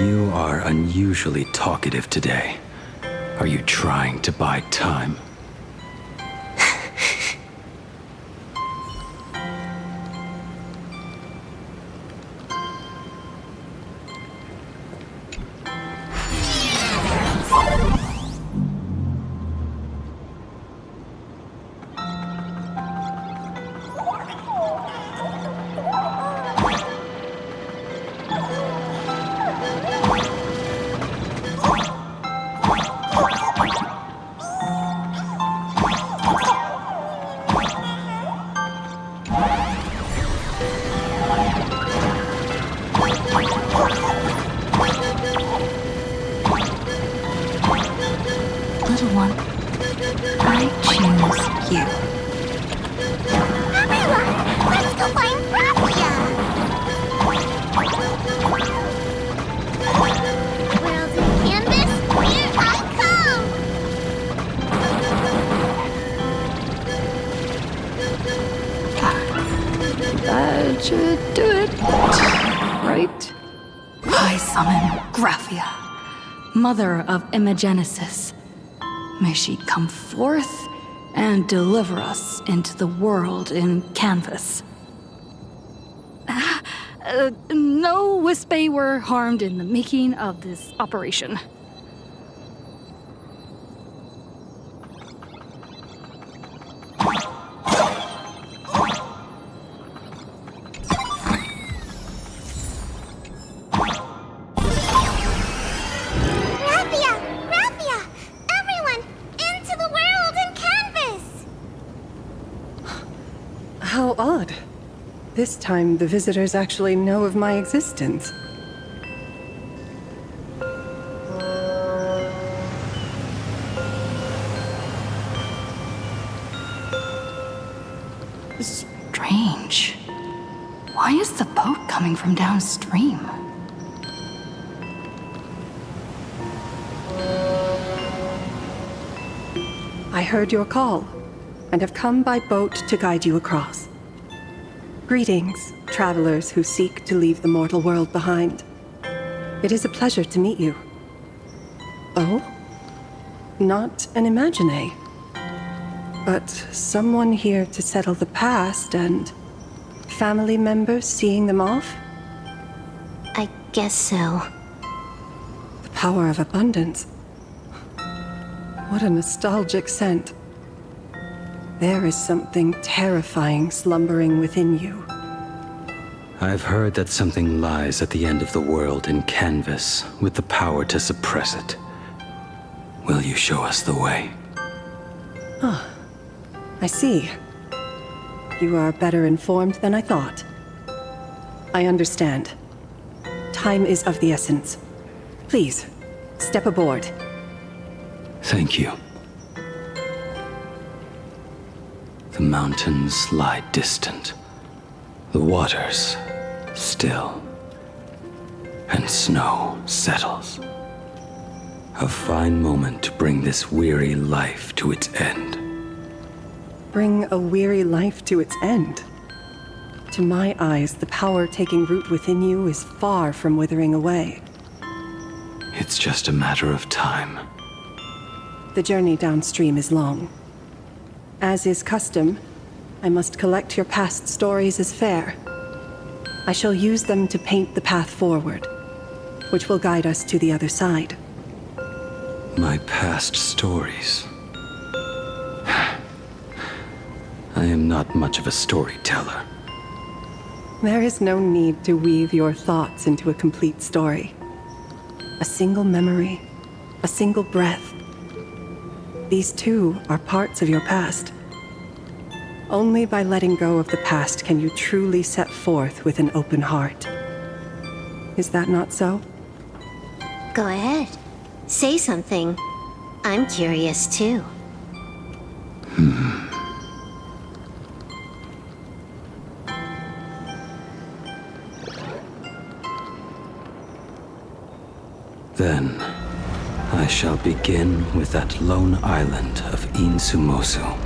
You are unusually talkative today. Are you trying to buy time? Little one, I choose you. Everyone, let's go find Raphia! World in canvas, here I come! That should do it, right? I summon Graphia, mother of Imogenesis. May she come forth and deliver us into the world in canvas. No Wispe were harmed in the making of this operation. Raphia! Raphia! Everyone, into the world in canvas! How odd. This time, the visitors actually know of my existence. Strange. Why is the boat coming from downstream? I heard your call, and have come by boat to guide you across. Greetings, travelers who seek to leave the mortal world behind. It is a pleasure to meet you. Oh? Not an imagine, but someone here to settle the past and family members seeing them off? I guess so. The power of abundance. What a nostalgic scent. There is something terrifying slumbering within you. I've heard that something lies at the end of the world in canvas with the power to suppress it. Will you show us the way? I see. You are better informed than I thought. I understand. Time is of the essence. Please, step aboard. Thank you. The mountains lie distant. The waters still. And snow settles. A fine moment to bring this weary life to its end. Bring a weary life to its end. To my eyes, the power taking root within you is far from withering away. It's just a matter of time. The journey downstream is long. As is custom, I must collect your past stories as fare. I shall use them to paint the path forward, which will guide us to the other side. My past stories. I am not much of a storyteller. There is no need to weave your thoughts into a complete story. A single memory, a single breath. These too are parts of your past. Only by letting go of the past can you truly set forth with an open heart. Is that not so? Go ahead. Say something. I'm curious too. Then, I shall begin with that lone island of Insumosu.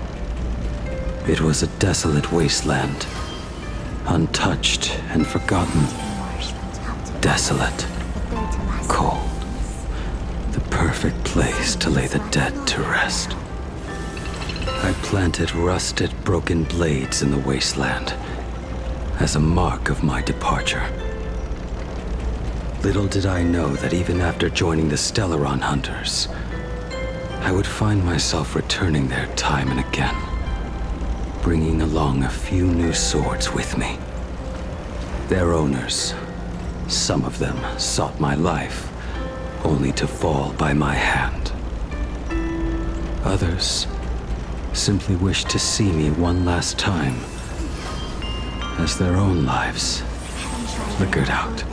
It was a desolate wasteland, untouched and forgotten. Desolate, perfect place to lay the dead to rest. I planted rusted, broken blades in the wasteland as a mark of my departure. Little did I know that even after joining the Stellaron Hunters, I would find myself returning there time and again, bringing along a few new swords with me. Their owners, some of them sought my life, only to fall by my hand. Others simply wished to see me one last time, as their own lives flickered out.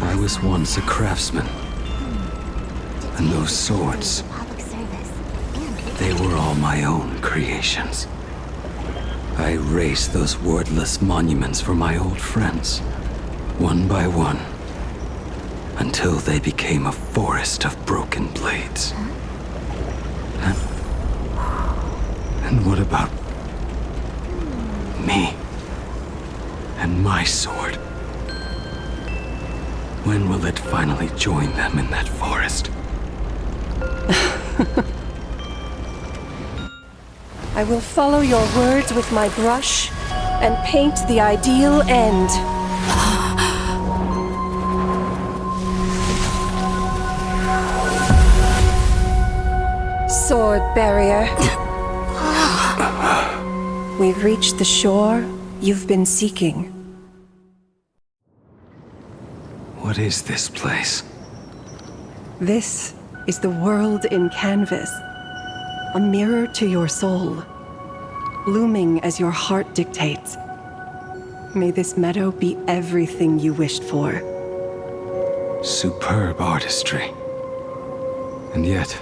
I was once a craftsman, and those swords, they were all my own creations. I raised those wordless monuments for my old friends, one by one, until they became a forest of broken blades. And what about me and my sword? When will it finally join them in that forest? I will follow your words with my brush and paint the ideal end. Sword barrier. We've reached the shore you've been seeking. What is this place? This is the world in canvas. A mirror to your soul, blooming as your heart dictates. May this meadow be everything you wished for. Superb artistry. And yet,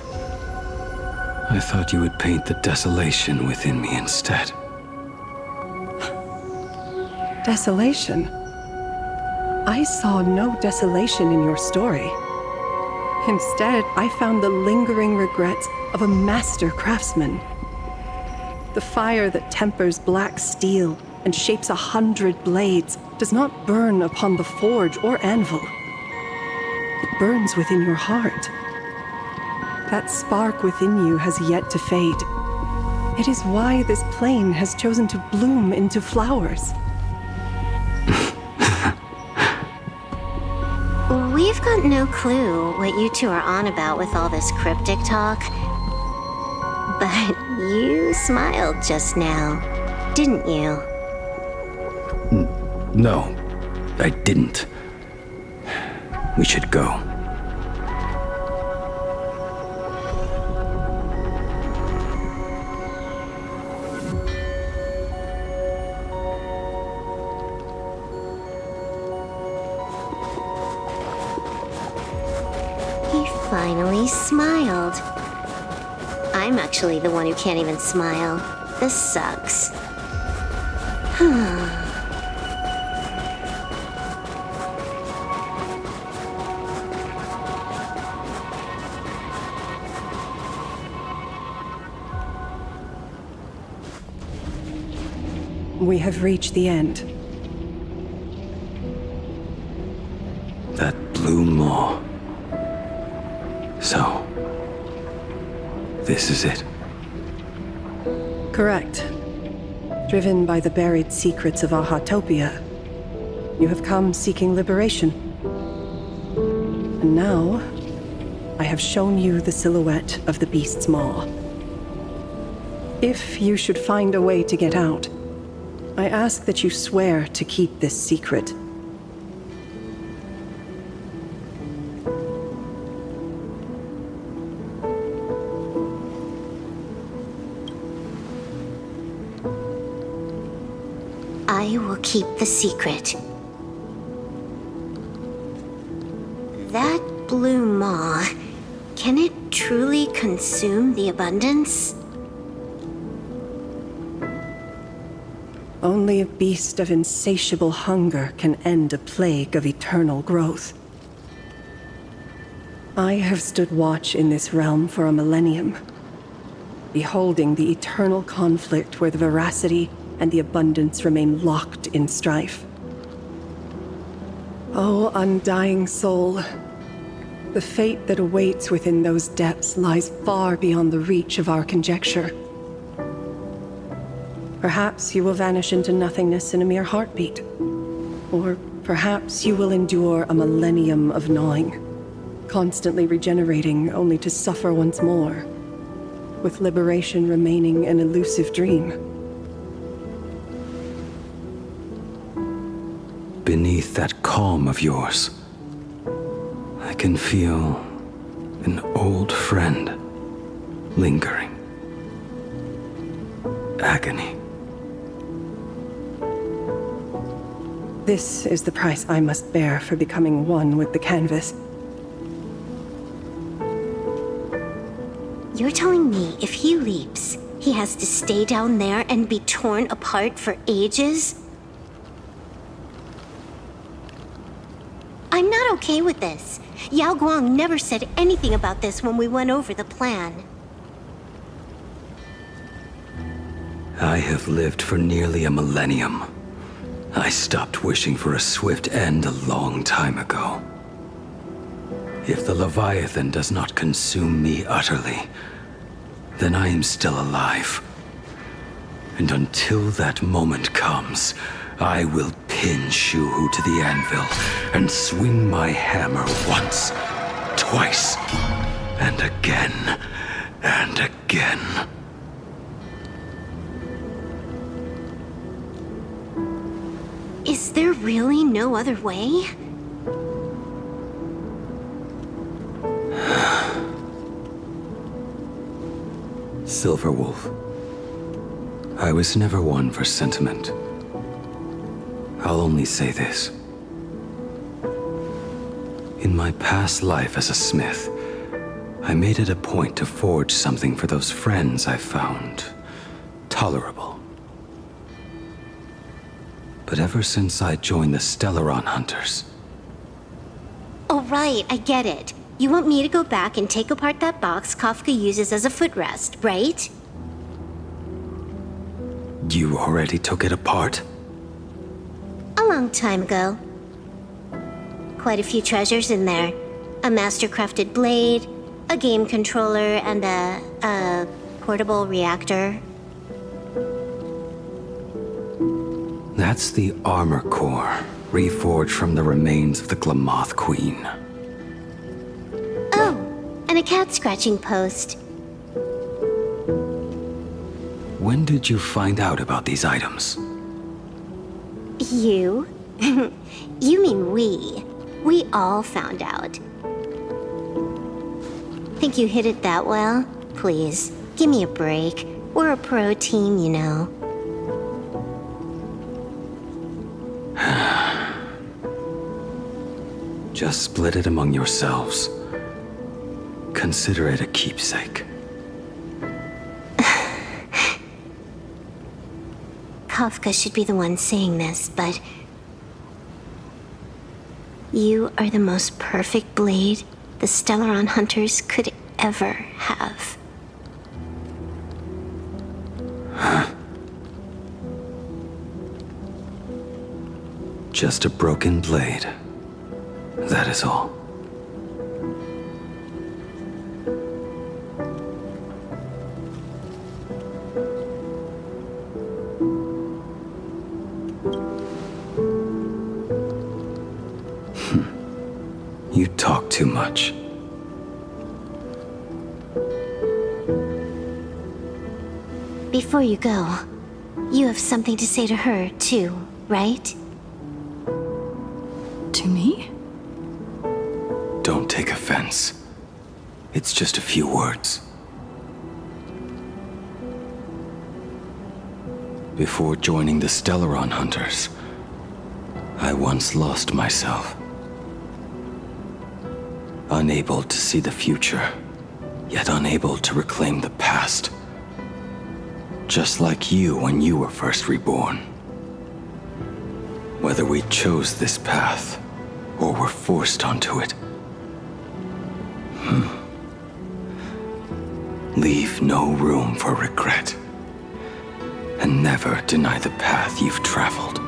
I thought you would paint the desolation within me instead. Desolation? I saw no desolation in your story. Instead, I found the lingering regrets of a master craftsman. The fire that tempers black steel and shapes 100 blades does not burn upon the forge or anvil. It burns within your heart. That spark within you has yet to fade. It is why this plane has chosen to bloom into flowers. We've got no clue what you two are on about with all this cryptic talk. But you smiled just now, didn't you? No, I didn't. We should go. He finally smiled. I'm actually the one who can't even smile. This sucks. We have reached the end. That blue maw. So, this is it. Correct. Driven by the buried secrets of Ahatopia, you have come seeking liberation. And now, I have shown you the silhouette of the beast's maw. If you should find a way to get out, I ask that you swear to keep this secret. I will keep the secret. That blue maw, can it truly consume the abundance? Only a beast of insatiable hunger can end a plague of eternal growth. I have stood watch in this realm for a millennium, beholding the eternal conflict where the veracity and the abundance remain locked in strife. Oh, undying soul, The fate that awaits within those depths lies far beyond the reach of our conjecture. Perhaps you will vanish into nothingness in a mere heartbeat. Or perhaps you will endure a millennium of gnawing, constantly regenerating only to suffer once more, with liberation remaining an elusive dream. Beneath that calm of yours, I can feel an old friend lingering. Agony. This is the price I must bear for becoming one with the canvas. You're telling me if he leaps, he has to stay down there and be torn apart for ages? I'm not okay with this. Yao Guang never said anything about this when we went over the plan. I have lived for nearly a millennium. I stopped wishing for a swift end a long time ago. If the Leviathan does not consume me utterly, then I am still alive. And until that moment comes, I will pin Shu-Hu to the anvil and swing my hammer once, twice, and again, and again. Is there really no other way? Silverwolf, I was never one for sentiment. I'll only say this. In my past life as a smith, I made it a point to forge something for those friends I found tolerable. But ever since I joined the Stellaron Hunters... Oh, right, I get it. You want me to go back and take apart that box Kafka uses as a footrest, right? You already took it apart? A long time ago. Quite a few treasures in there. A master-crafted blade, a game controller, and a portable reactor. That's the armor core, reforged from the remains of the Glamoth Queen. Oh, and a cat-scratching post. When did you find out about these items? You? You mean we. We all found out. Think you hid it that well? Please, give me a break. We're a pro team, you know. Just split it among yourselves. Consider it a keepsake. Kafka should be the one saying this, but... You are the most perfect blade the Stellaron Hunters could ever have. Just a broken blade. That is all. You talk too much. Before you go, you have something to say to her, too, right? To me? Don't take offense. It's just a few words. Before joining the Stellaron Hunters, I once lost myself. Unable to see the future, yet unable to reclaim the past. Just like you when you were first reborn. Whether we chose this path, or were forced onto it. Leave no room for regret. And never deny the path you've traveled.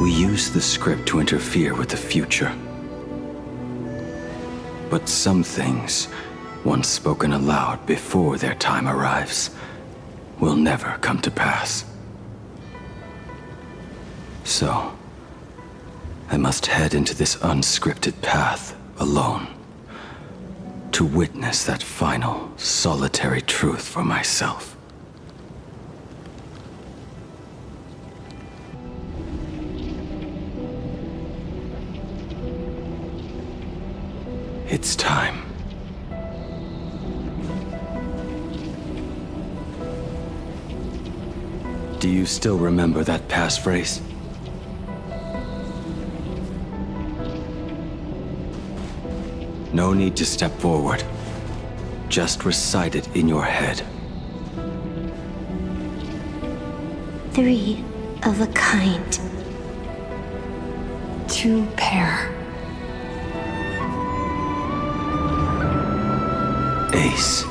We use the script to interfere with the future. But some things, once spoken aloud before their time arrives, will never come to pass. So, I must head into this unscripted path alone, to witness that final, solitary truth for myself. It's time. Do you still remember that passphrase? No need to step forward. Just recite it in your head. 3 of a kind. 2 pair. Ace.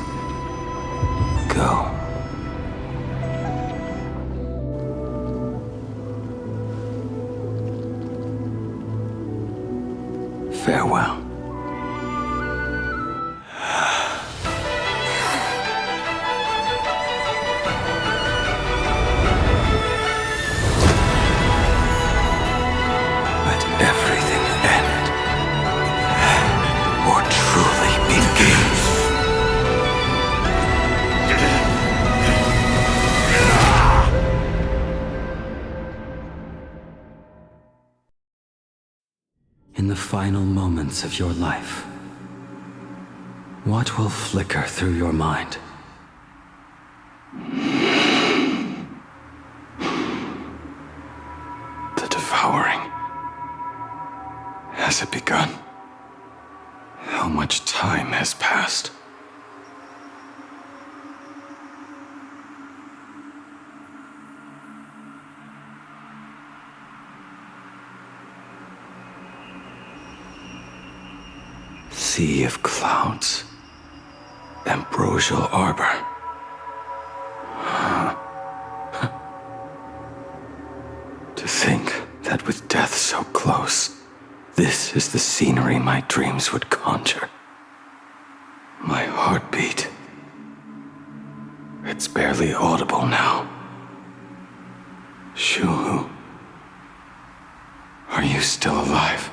Go. Farewell. Let everything end, or truly begin. In the final moments of your life, what will flicker through your mind? The devouring. Has it begun? How much time has passed? Sea of clouds. Ambrosial arbor. To think that with death so close, this is the scenery my dreams would conjure. My heartbeat. It's barely audible now. Shuhu. Are you still alive?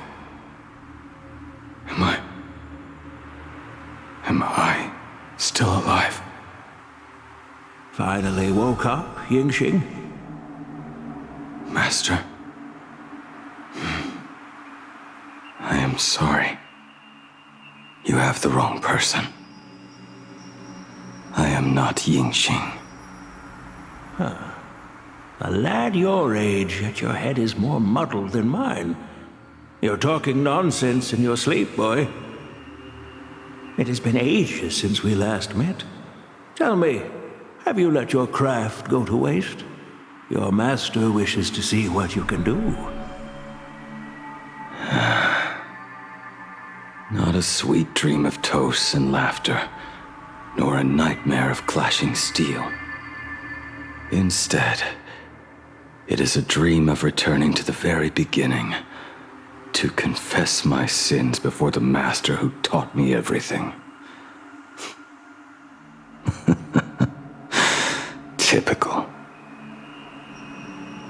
Am I still alive? Finally woke up, Yingxing? Master. I am sorry. You have the wrong person. I am not Yingxing. A lad your age, yet your head is more muddled than mine. You're talking nonsense in your sleep, boy. It has been ages since we last met. Tell me, have you let your craft go to waste? Your master wishes to see what you can do. Not a sweet dream of toasts and laughter, nor a nightmare of clashing steel. Instead, it is a dream of returning to the very beginning, to confess my sins before the master who taught me everything. Typical.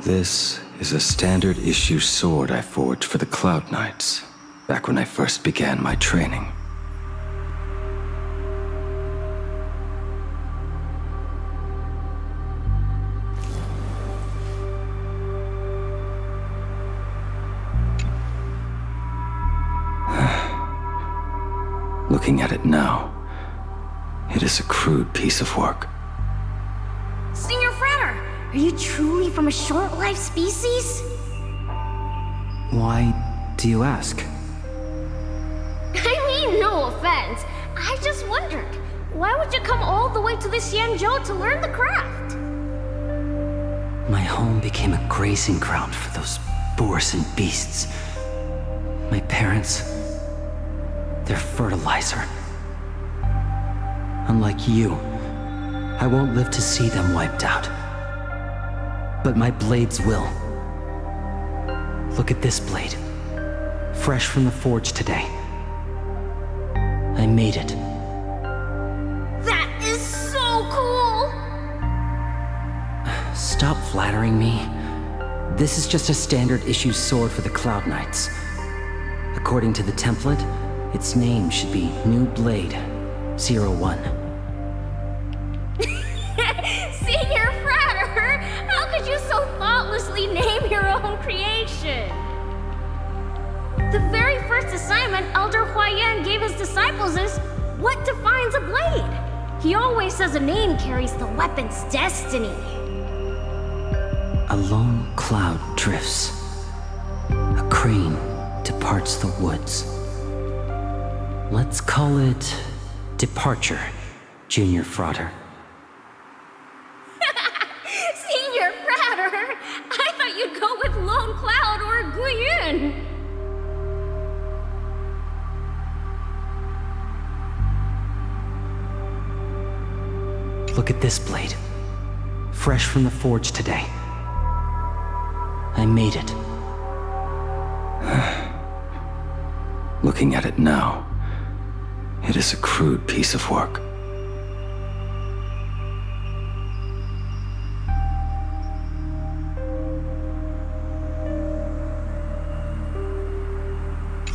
This is a standard issue sword I forged for the Cloud Knights, back when I first began my training. Looking at it now, it is a crude piece of work. Senior Frater, are you truly from a short-lived species? Why do you ask? I mean, no offense. I just wondered, why would you come all the way to this Yanzhou to learn the craft? My home became a grazing ground for those boars and beasts. My parents, they're fertilizer. Unlike you, I won't live to see them wiped out. But my blades will. Look at this blade. Fresh from the forge today. I made it. That is so cool! Stop flattering me. This is just a standard issue sword for the Cloud Knights. According to the template, its name should be New Blade 01. Senior Frater! How could you so thoughtlessly name your own creation? The very first assignment Elder Huayan gave his disciples is, what defines a blade? He always says a name carries the weapon's destiny. A lone cloud drifts. A crane departs the woods. Let's call it Departure, Junior Frater. Senior Frater! I thought you'd go with Lone Cloud or Guiyun! Look at this blade. Fresh from the forge today. I made it. Looking at it now, it is a crude piece of work.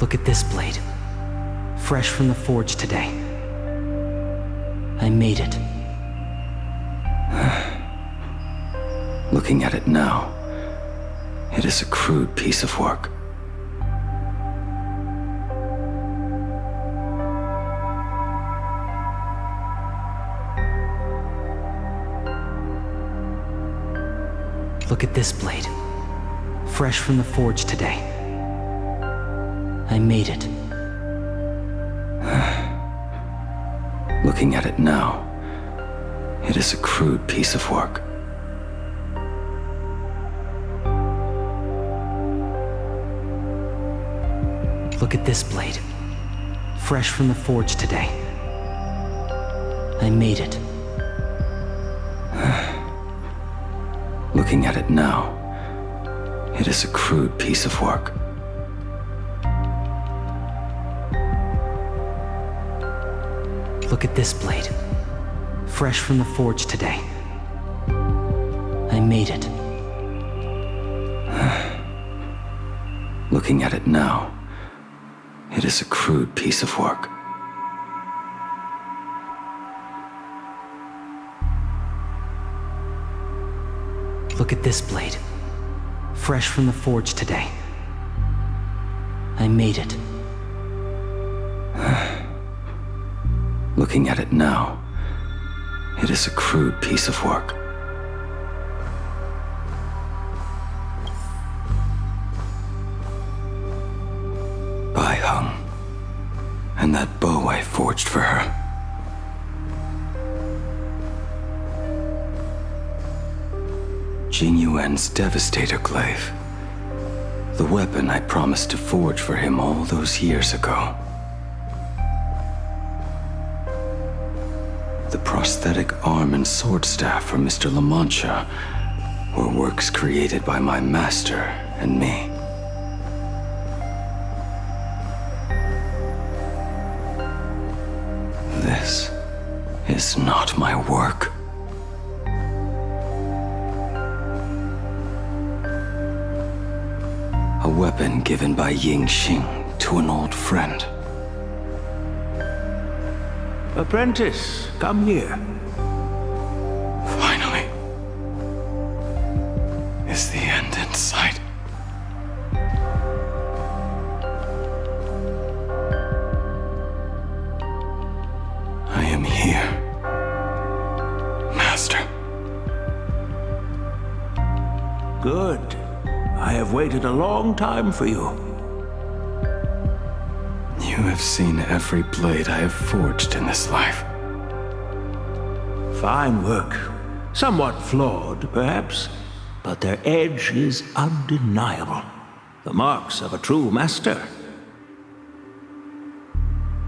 Look at this blade. Fresh from the forge today. I made it. Looking at it now, it is a crude piece of work. Look at this blade. Fresh from the forge today. I made it. Looking at it now, it is a crude piece of work. Look at this blade. Fresh from the forge today. I made it. Looking at it now, it is a crude piece of work. Look at this blade. Fresh from the forge today. I made it. Looking at it now, it is a crude piece of work. Look at this blade. Fresh from the forge today. I made it. Looking at it now, it is a crude piece of work. Bai Hung, and that bow I forged for her. Jing Yuan's Devastator Glaive. The weapon I promised to forge for him all those years ago. The prosthetic arm and sword staff for Mr. La Mancha were works created by my master and me. This is not my work. A weapon given by Ying Xing to an old friend. Apprentice, come here. Finally. Is the end in sight? I am here, Master. Good. I have waited a long time for you. You have seen every blade I have forged in this life. Fine work. Somewhat flawed, perhaps, but their edge is undeniable. The marks of a true master.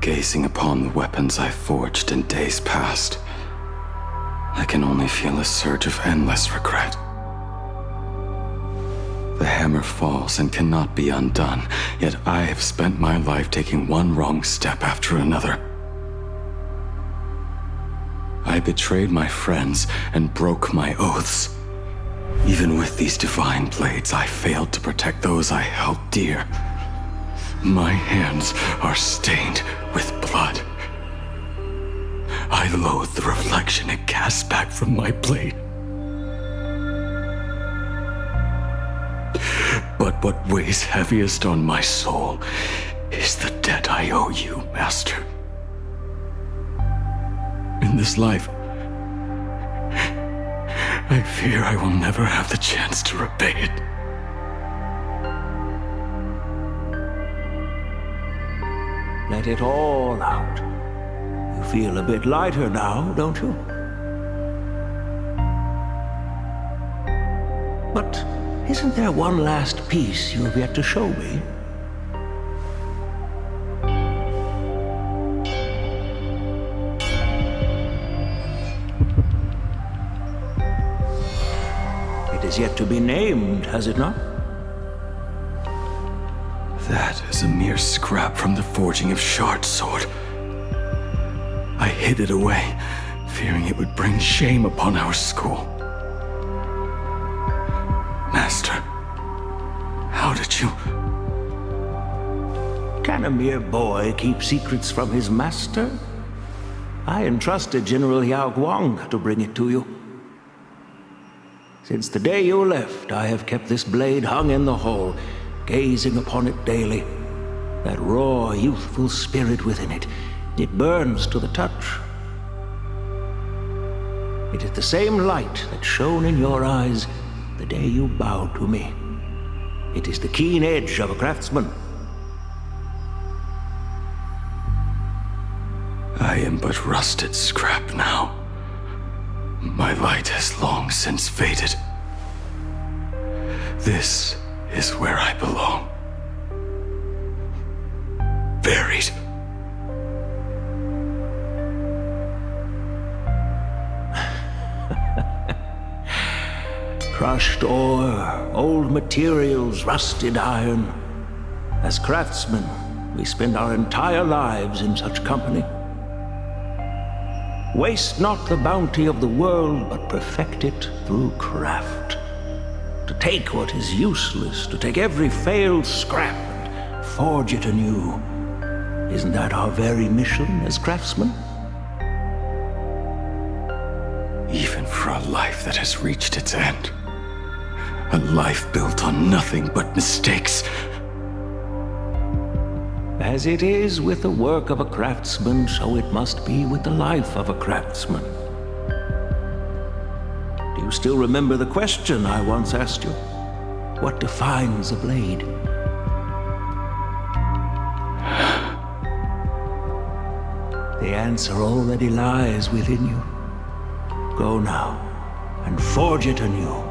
Gazing upon the weapons I forged in days past, I can only feel a surge of endless regret. The hammer falls and cannot be undone, yet I have spent my life taking one wrong step after another. I betrayed my friends and broke my oaths. Even with these divine blades, I failed to protect those I held dear. My hands are stained with blood. I loathe the reflection it casts back from my blade. But what weighs heaviest on my soul is the debt I owe you, Master. In this life, I fear I will never have the chance to repay it. Let it all out. You feel a bit lighter now, don't you? But isn't there one last piece you have yet to show me? It is yet to be named, has it not? That is a mere scrap from the forging of Shard's sword. I hid it away, fearing it would bring shame upon our school. Master, how did you... Can a mere boy keep secrets from his master? I entrusted General Yao Guang to bring it to you. Since the day you left, I have kept this blade hung in the hall, gazing upon it daily. That raw, youthful spirit within it, it burns to the touch. It is the same light that shone in your eyes the day you bowed to me. It is the keen edge of a craftsman. I am but rusted scrap now. My light has long since faded. This is where I belong. Buried. Crushed ore, old materials, rusted iron. As craftsmen, we spend our entire lives in such company. Waste not the bounty of the world, but perfect it through craft. To take what is useless, to take every failed scrap and forge it anew. Isn't that our very mission as craftsmen? Even for a life that has reached its end. A life built on nothing but mistakes. As it is with the work of a craftsman, so it must be with the life of a craftsman. Do you still remember the question I once asked you? What defines a blade? The answer already lies within you. Go now and forge it anew.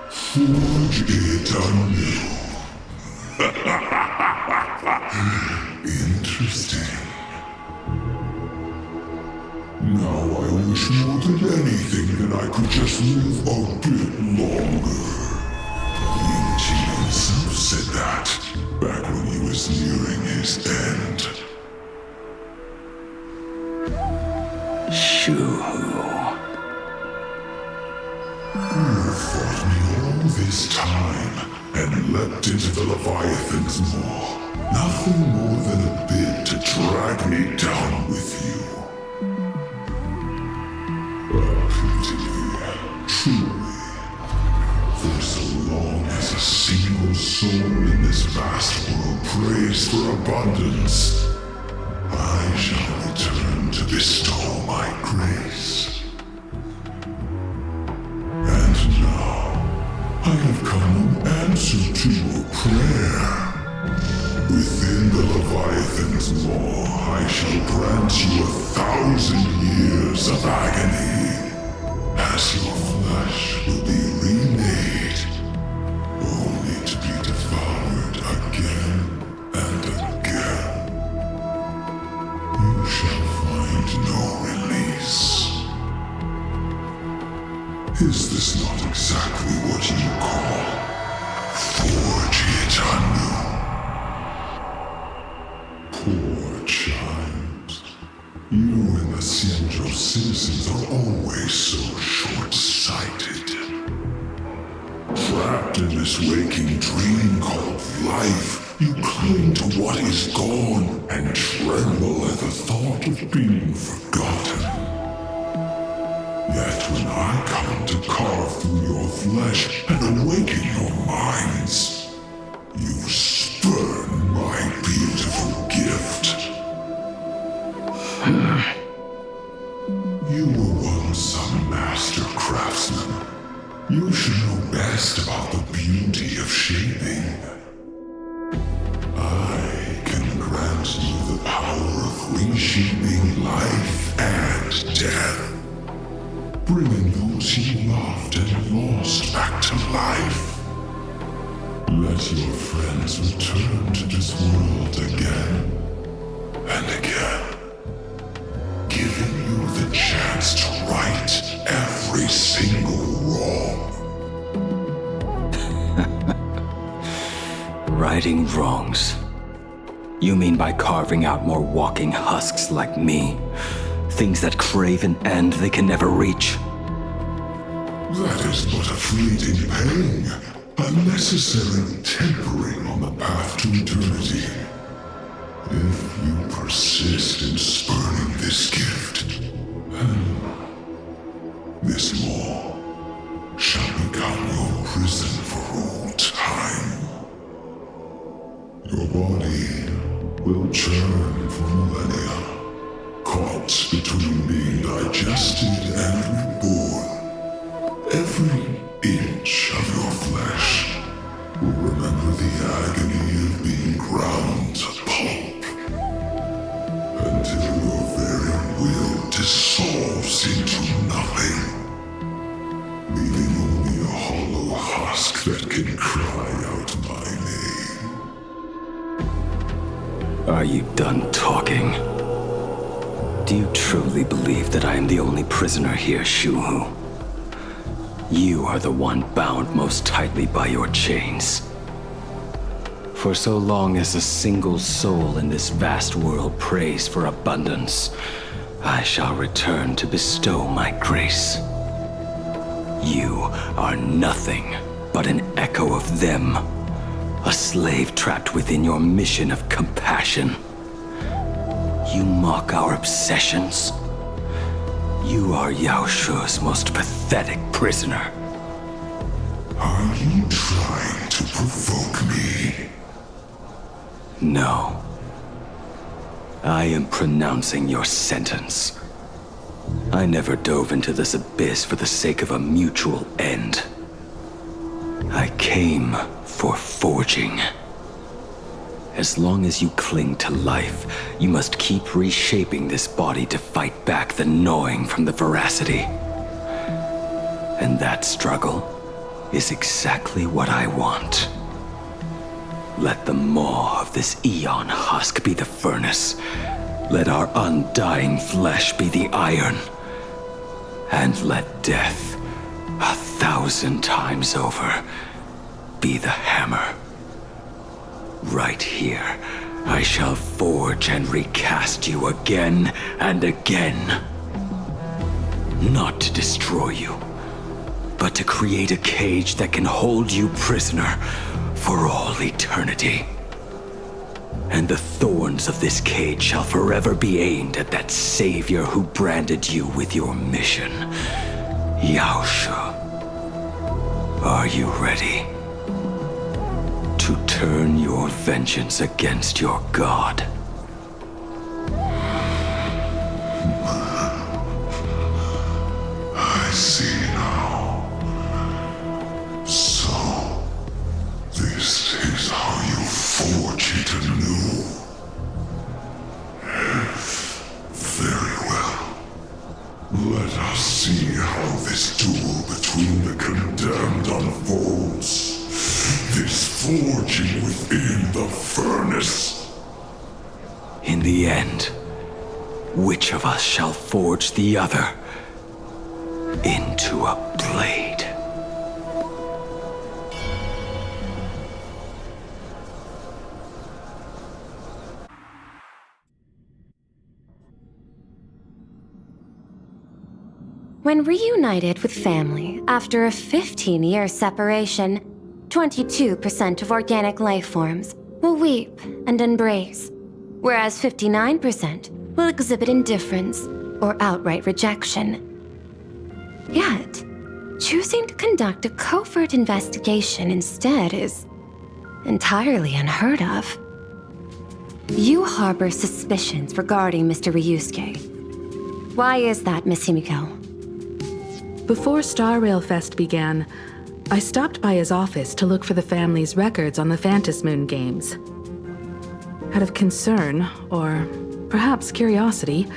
Forge it anew. Interesting. Now I wish more than anything that I could just live a bit longer. Ying Qi himself said that back when he was nearing his end. Shoo. You fought me all this time and leapt into the Leviathan's maw. Nothing more than a bit to drag me down with you. Truly, for so long as a single soul in this vast world prays for abundance, I shall return to bestow my grace. And now, I have come in answer to your prayer. Within the Leviathan's maw, I shall grant you 1,000 years of agony as your flesh flesh will be remade, only to be devoured again and again. You shall find no release. Is this not exactly what you call forge it anew? Poor child. You and the Central citizens are always so short-sighted. Trapped in this waking dream called life, you cling to what is gone and tremble at the thought of being forgotten. Yet when I come to carve through your flesh and awaken your minds, you spurn my beautiful gift. You were once a master craftsman. You should know best about the beauty of shaping. I can grant you the power of reshaping life and death, bringing those you loved and lost back to life. Let your friends return to this world again and again, giving you the chance to right every single wrong. Righting wrongs. You mean by carving out more walking husks like me? Things that crave an end they can never reach? That is but a fleeting pang, a necessary tempering on the path to eternity. If you persist in spurning this gift, this maw shall become your prison for all time. Your body will churn for millennia, caught between being digested and reborn. Every inch of your flesh will remember the agony of being ground to pulp, until your very will dissolves into nothing, leaving only a hollow husk that can cry out my name. Are you done talking? Do you truly believe that I am the only prisoner here, Shuhu? You are the one bound most tightly by your chains. For so long as a single soul in this vast world prays for abundance, I shall return to bestow my grace. You are nothing but an echo of them, a slave trapped within your mission of compassion. You mock our obsessions. You are Yao Shu's most pathetic prisoner. Are you trying to provoke me? No. I am pronouncing your sentence. I never dove into this abyss for the sake of a mutual end. I came for forging. As long as you cling to life, you must keep reshaping this body to fight back the gnawing from the veracity. And that struggle is exactly what I want. Let the maw of this eon husk be the furnace. Let our undying flesh be the iron. And let death, 1,000 times over, be the hammer. Right here, I shall forge and recast you again and again. Not to destroy you, but to create a cage that can hold you prisoner for all eternity. And the thorns of this cage shall forever be aimed at that savior who branded you with your mission. Yao Shu. Are you ready? To turn your vengeance against your god. I see now. So, this is how you forge it anew. Very well. Let us see how this duel between the condemned unfolds. This forging within the furnace. In the end, which of us shall forge the other into a blade? When reunited with family after a 15-year separation, 22% of organic life forms will weep and embrace, whereas 59% will exhibit indifference or outright rejection. Yet, choosing to conduct a covert investigation instead is entirely unheard of. You harbor suspicions regarding Mr. Ryusuke. Why is that, Miss Himiko? Before Star Rail Fest began, I stopped by his office to look for the family's records on the Phantom Moon games. Out of concern, or perhaps curiosity,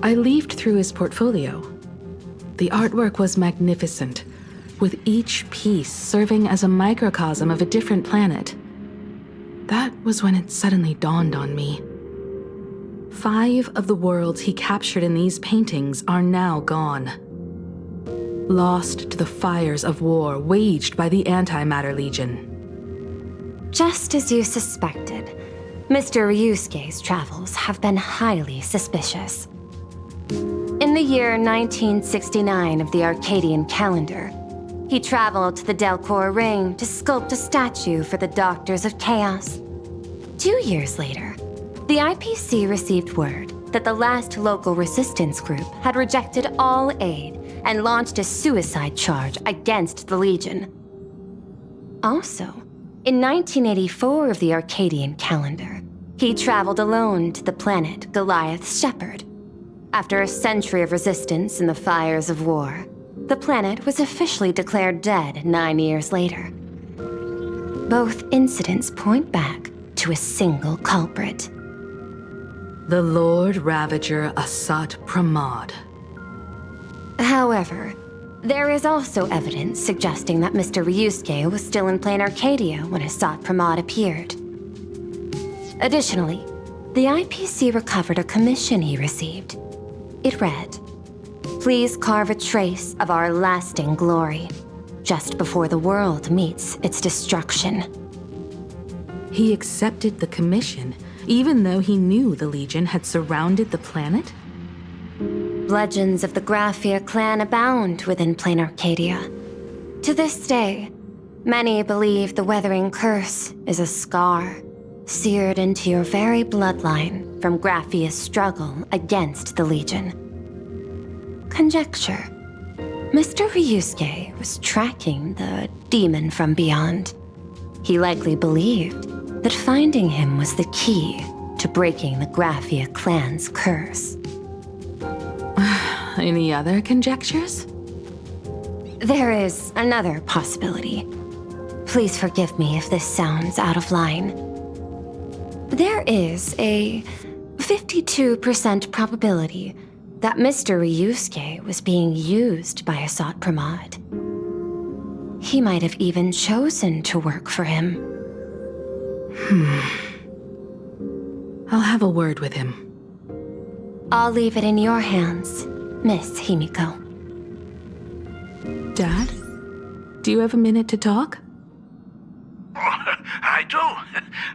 I leafed through his portfolio. The artwork was magnificent, with each piece serving as a microcosm of a different planet. That was when it suddenly dawned on me. 5 of the worlds he captured in these paintings are now gone. Lost to the fires of war waged by the Antimatter Legion. Just as you suspected, Mr. Ryusuke's travels have been highly suspicious. In the year 1969 of the Arcadian calendar, he traveled to the Delcor Ring to sculpt a statue for the Doctors of Chaos. 2 years later, the IPC received word that the last local resistance group had rejected all aid and launched a suicide charge against the Legion. Also, in 1984 of the Arcadian calendar, he traveled alone to the planet Goliath's Shepherd. After a century of resistance in the fires of war, the planet was officially declared dead 9 years later. Both incidents point back to a single culprit. The Lord Ravager Asat Pramod. However, there is also evidence suggesting that Mr. Ryusuke was still in plain Arcadia when Asat Pramod appeared. Additionally, the IPC recovered a commission he received. It read, "Please carve a trace of our lasting glory, just before the world meets its destruction." He accepted the commission, even though he knew the Legion had surrounded the planet? Legends of the Graphia clan abound within plain Arcadia. To this day, many believe the Weathering Curse is a scar seared into your very bloodline from Graphia's struggle against the Legion. Conjecture. Mr. Ryusuke was tracking the demon from beyond. He likely believed that finding him was the key to breaking the Graphia clan's curse. Any other conjectures? There is another possibility. Please forgive me if this sounds out of line. There is a 52% probability that Mr. Ryusuke was being used by Asat Pramod. He might have even chosen to work for him. I'll have a word with him. I'll leave it in your hands, Miss Himiko. Dad? Do you have a minute to talk? I do.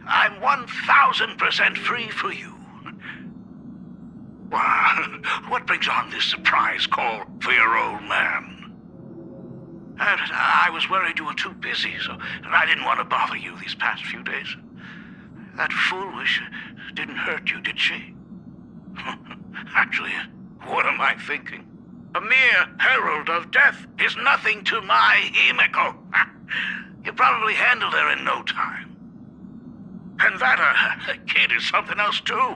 I'm 1000% free for you. What brings on this surprise call for your old man? I was worried you were too busy, so I didn't want to bother you these past few days. That foolish didn't hurt you, did she? Actually, what am I thinking? A mere herald of death is nothing to my Himiko. You probably handled her in no time. And that kid is something else too.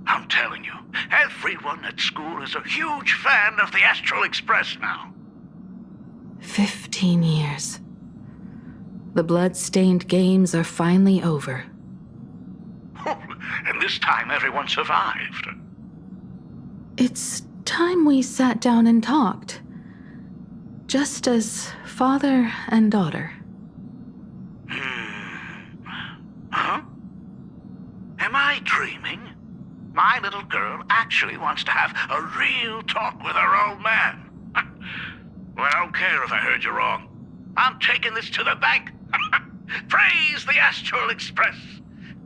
I'm telling you, everyone at school is a huge fan of the Astral Express now. 15 years. The blood-stained games are finally over. And this time everyone survived. It's time we sat down and talked. Just as father and daughter. Huh? Am I dreaming? My little girl actually wants to have a real talk with her old man. Well, I don't care if I heard you wrong. I'm taking this to the bank. Praise the Astral Express.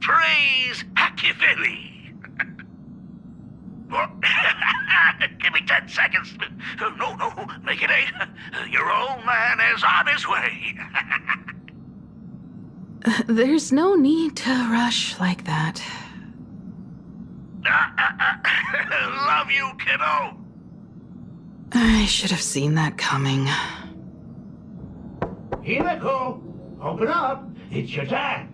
Praise Machiavelli. Give me 10 seconds. No, make it 8. Your old man is on his way. There's no need to rush like that. Love you, kiddo. I should have seen that coming. Himeko, open up. It's your dad.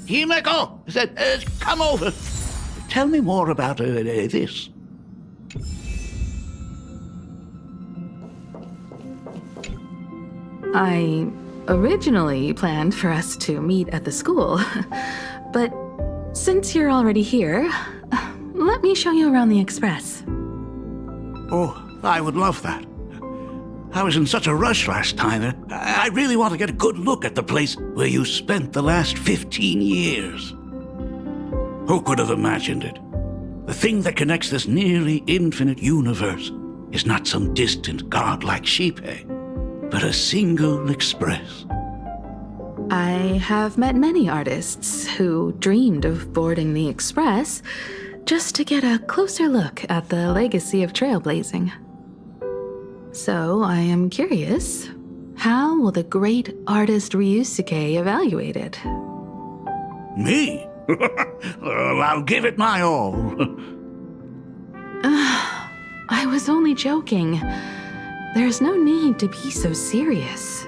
Himeko, come over. Tell me more about this. I originally planned for us to meet at the school, but since you're already here, let me show you around the Express. Oh, I would love that. I was in such a rush last time. I really want to get a good look at the place where you spent the last 15 years. Who could have imagined it? The thing that connects this nearly infinite universe is not some distant godlike Xipe, but a single express. I have met many artists who dreamed of boarding the Express just to get a closer look at the legacy of trailblazing. So I am curious, how will the great artist Ryusuke evaluate it? Me? Well, I'll give it my all. I was only joking. There's no need to be so serious.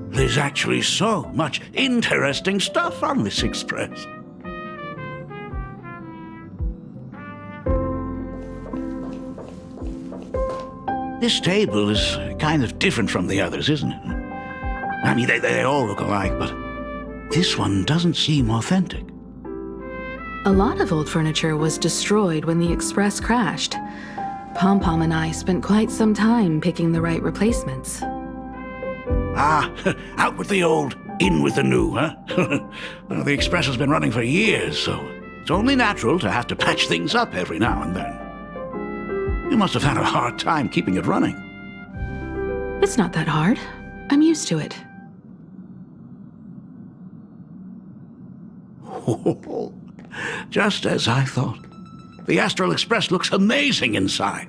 There's actually so much interesting stuff on this express. This table is kind of different from the others, isn't it? I mean, they all look alike, but this one doesn't seem authentic. A lot of old furniture was destroyed when the Express crashed. Pom-Pom and I spent quite some time picking the right replacements. Ah, out with the old, in with the new, huh? Well, the Express has been running for years, so it's only natural to have to patch things up every now and then. You must have had a hard time keeping it running. It's not that hard. I'm used to it. Just as I thought. The Astral Express looks amazing inside.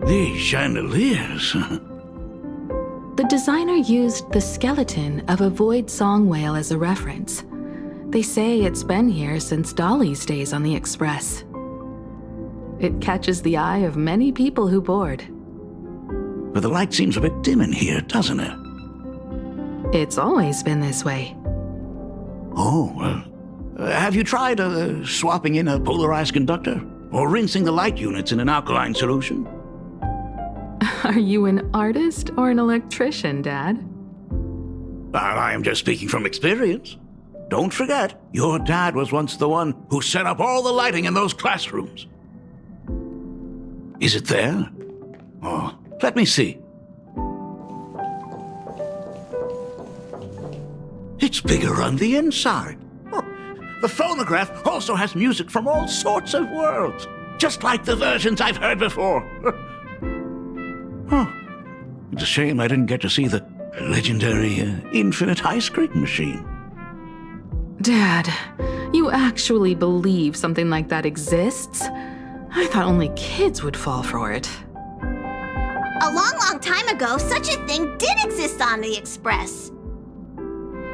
These chandeliers. The designer used the skeleton of a void song whale as a reference. They say it's been here since Dolly's days on the Express. It catches the eye of many people who board. But the light seems a bit dim in here, doesn't it? It's always been this way. Oh, well, have you tried swapping in a polarized conductor? Or rinsing the light units in an alkaline solution? Are you an artist or an electrician, Dad? I am just speaking from experience. Don't forget, your dad was once the one who set up all the lighting in those classrooms. Is it there? Oh, let me see. It's bigger on the inside. Oh, the phonograph also has music from all sorts of worlds, just like the versions I've heard before. Oh, it's a shame I didn't get to see the legendary infinite ice cream machine. Dad, you actually believe something like that exists? I thought only kids would fall for it. A long time ago, such a thing did exist on the Express.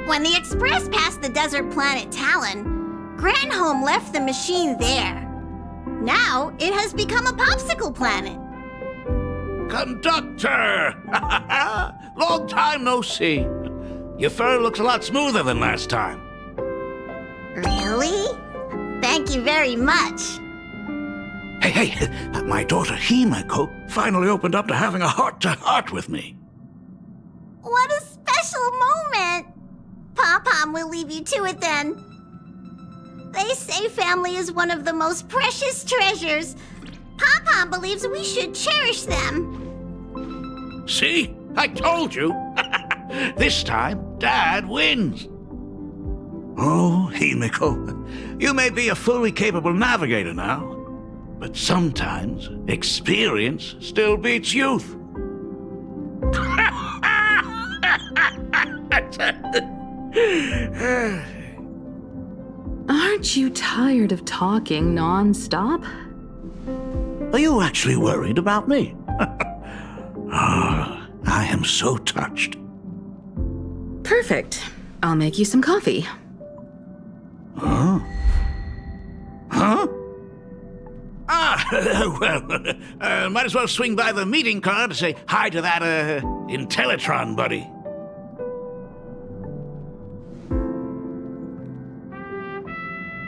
When the Express passed the desert planet Talon, Granholm left the machine there. Now, it has become a popsicle planet. Conductor! Long time no see. Your fur looks a lot smoother than last time. Really? Thank you very much. Hey, my daughter Himeko finally opened up to having a heart-to-heart with me. What a special moment! Pom-Pom will leave you to it then. They say family is one of the most precious treasures. Papa believes we should cherish them. See? I told you. This time, Dad wins. Oh, Himiko, you may be a fully capable navigator now, but sometimes experience still beats youth. Aren't you tired of talking non-stop? Are you actually worried about me? Oh, I am so touched. Perfect. I'll make you some coffee. Huh? Well, might as well swing by the meeting car to say hi to that, Intellitron buddy.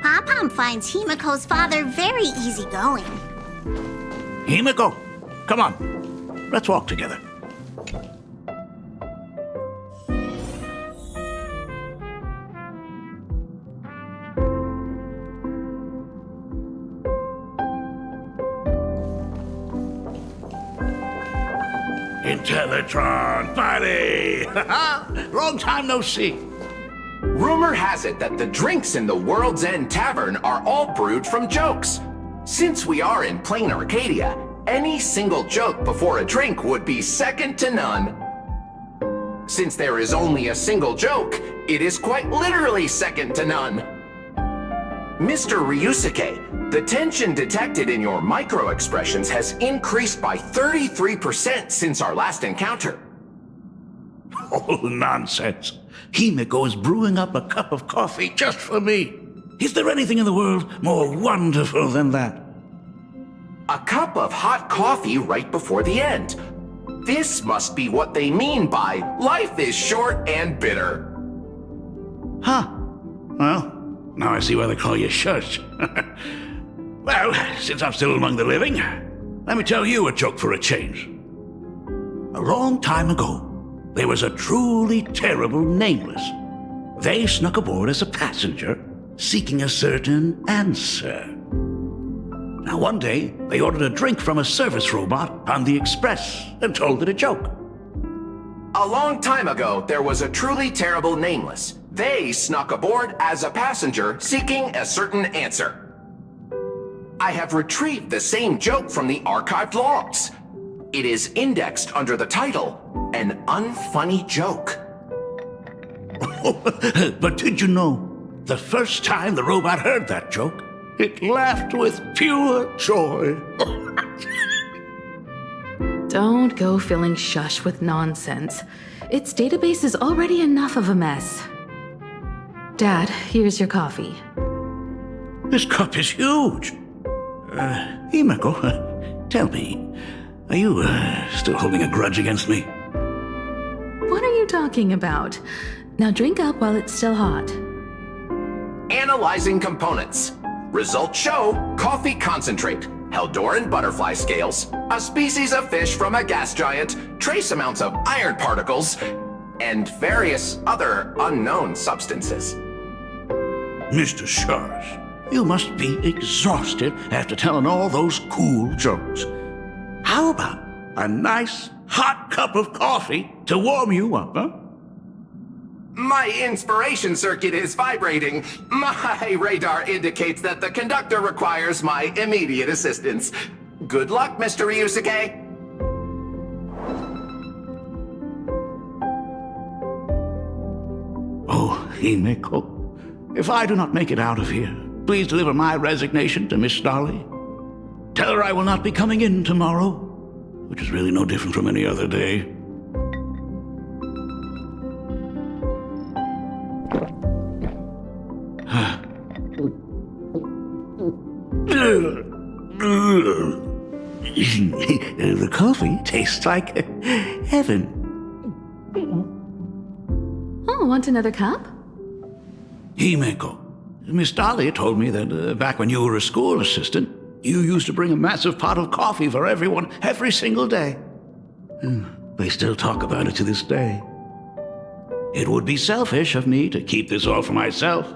Papa finds Himiko's father very easygoing. Himiko, come on. Let's walk together. Intellitron buddy! Long time no see. Rumor has it that the drinks in the World's End Tavern are all brewed from jokes. Since we are in plain Arcadia, any single joke before a drink would be second to none. Since there is only a single joke, it is quite literally second to none. Mr. Ryusuke, the tension detected in your micro-expressions has increased by 33% since our last encounter. Oh, nonsense. Himiko is brewing up a cup of coffee just for me. Is there anything in the world more wonderful than that? A cup of hot coffee right before the end. This must be what they mean by life is short and bitter. Huh. Well, now I see why they call you Shush. Well, since I'm still among the living, let me tell you a joke for a change. A long time ago, there was a truly terrible nameless. They snuck aboard as a passenger, seeking a certain answer. Now, one day, they ordered a drink from a service robot on the express and told it a joke. A long time ago, there was a truly terrible nameless. They snuck aboard as a passenger, seeking a certain answer. I have retrieved the same joke from the archived logs. It is indexed under the title, An Unfunny Joke. But did you know, the first time the robot heard that joke, it laughed with pure joy. Don't go filling Shush with nonsense. Its database is already enough of a mess. Dad, here's your coffee. This cup is huge. Himiko, tell me, are you still holding a grudge against me? What are you talking about? Now drink up while it's still hot. Analyzing components. Results show coffee concentrate, Heldoran butterfly scales, a species of fish from a gas giant, trace amounts of iron particles, and various other unknown substances. Mr. Shush, you must be exhausted after telling all those cool jokes. How about a nice hot cup of coffee to warm you up, huh? My inspiration circuit is vibrating. My radar indicates that the conductor requires my immediate assistance. Good luck, Mr. Ryusuke. Oh, Himiko, if I do not make it out of here, please deliver my resignation to Miss Dolly. Tell her I will not be coming in tomorrow, which is really no different from any other day. The coffee tastes like heaven. Oh, want another cup? Himiko, Miss Dolly told me that back when you were a school assistant, you used to bring a massive pot of coffee for everyone every single day. They still talk about it to this day. It would be selfish of me to keep this all for myself,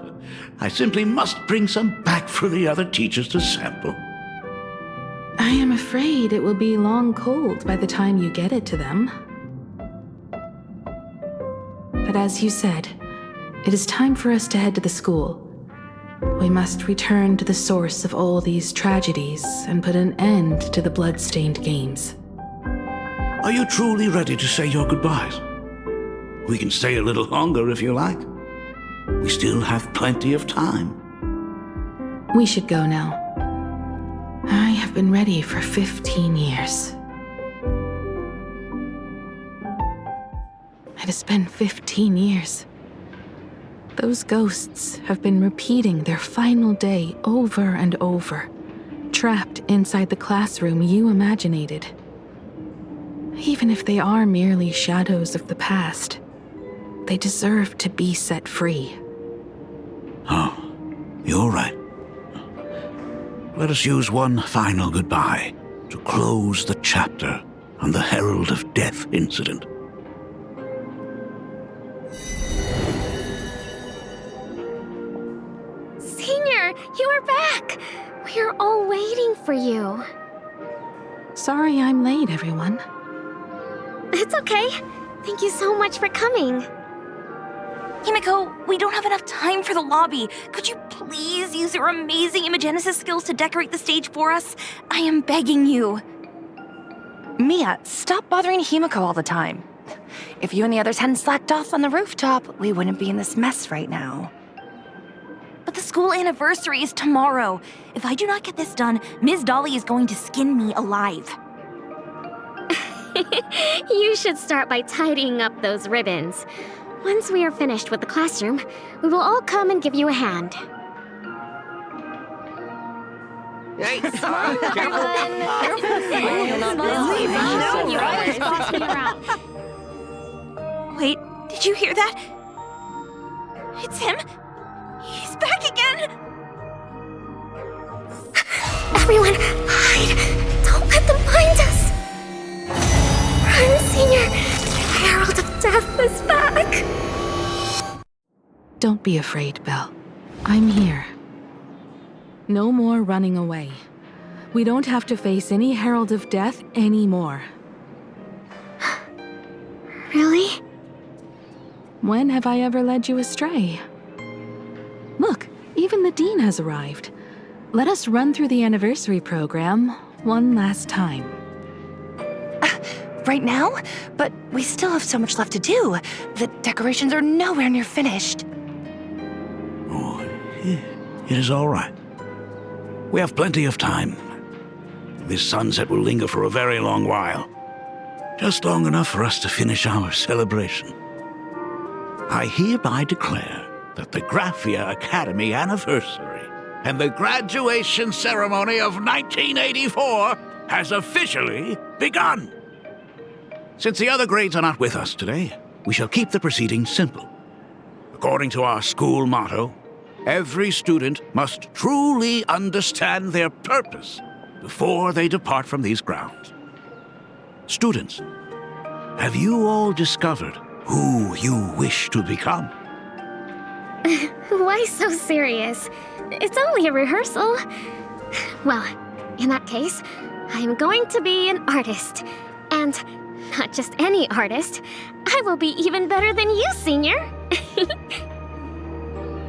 I simply must bring some back for the other teachers to sample. I am afraid it will be long cold by the time you get it to them. But as you said, it is time for us to head to the school. We must return to the source of all these tragedies and put an end to the blood-stained games. Are you truly ready to say your goodbyes? We can stay a little longer if you like. We still have plenty of time. We should go now. I have been ready for 15 years. It has been 15 years. Those ghosts have been repeating their final day over and over, trapped inside the classroom you imaginated. Even if they are merely shadows of the past, they deserve to be set free. Oh, you're right. Let us use one final goodbye to close the chapter on the Herald of Death incident. Senior, you are back! We are all waiting for you. Sorry I'm late, everyone. It's okay. Thank you so much for coming. Himiko, we don't have enough time for the lobby. Could you please use your amazing Imagenesis skills to decorate the stage for us? I am begging you. Mia, stop bothering Himiko all the time. If you and the others hadn't slacked off on the rooftop, we wouldn't be in this mess right now. But the school anniversary is tomorrow. If I do not get this done, Ms. Dolly is going to skin me alive. You should start by tidying up those ribbons. Once we are finished with the classroom, we will all come and give you a hand. Hey, Wait, did you hear that? It's him. He's back again. Everyone, hide! Don't let them find us! Run, Senior! The Herald of Death is back! Don't be afraid, Belle. I'm here. No more running away. We don't have to face any Herald of Death anymore. Really? When have I ever led you astray? Look, even the Dean has arrived. Let us run through the anniversary program one last time. Right now? But we still have so much left to do. The decorations are nowhere near finished. Oh, it is all right. We have plenty of time. This sunset will linger for a very long while. Just long enough for us to finish our celebration. I hereby declare that the Graphia Academy anniversary and the graduation ceremony of 1984 has officially begun. Since the other grades are not with us today, we shall keep the proceedings simple. According to our school motto, every student must truly understand their purpose before they depart from these grounds. Students, have you all discovered who you wish to become? Why so serious? It's only a rehearsal. Well, in that case, I am going to be an artist. And not just any artist. I will be even better than you, Senior.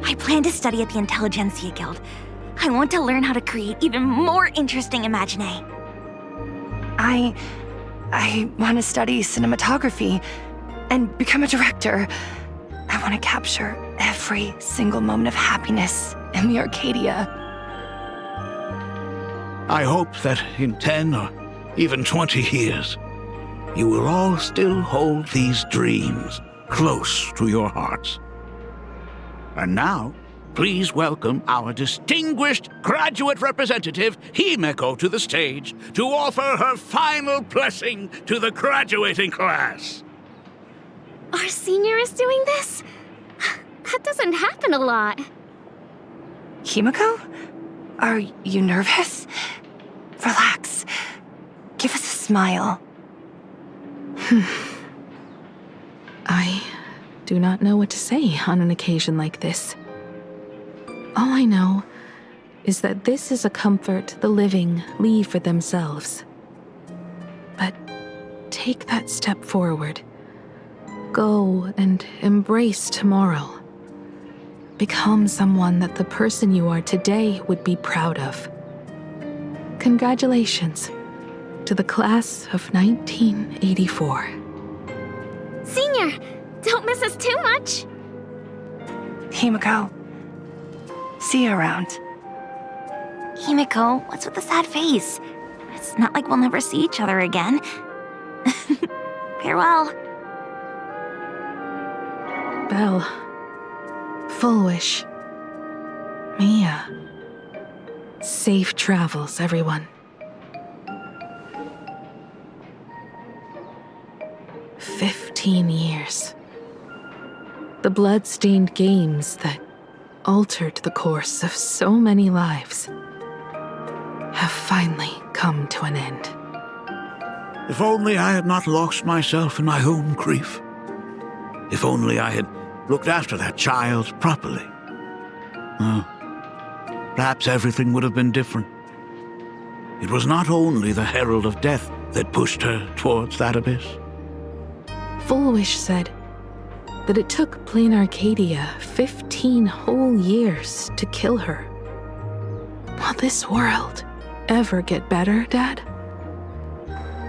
I plan to study at the Intelligentsia Guild. I want to learn how to create even more interesting imaginae. I want to study cinematography and become a director. I want to capture every single moment of happiness in the Arcadia. I hope that in 10 or even 20 years, you will all still hold these dreams close to your hearts. And now, please welcome our distinguished graduate representative, Himiko, to the stage to offer her final blessing to the graduating class. Our Senior is doing this? That doesn't happen a lot. Himiko? Are you nervous? Relax. Give us a smile. I do not know what to say on an occasion like this. All I know is that this is a comfort the living leave for themselves. But take that step forward. Go and embrace tomorrow. Become someone that the person you are today would be proud of. Congratulations to the class of 1984. Senior, don't miss us too much. Himiko, see you around. Himiko, what's with the sad face? It's not like we'll never see each other again. Farewell. Belle. Full wish. Mia. Safe travels, everyone. 15 years. The blood-stained games that altered the course of so many lives have finally come to an end. If only I had not lost myself in my own grief. If only I had looked after that child properly. Perhaps everything would have been different. It was not only the herald of death that pushed her towards that abyss. Full Wish said that it took Plain Arcadia 15 whole years to kill her. Will this world ever get better, Dad?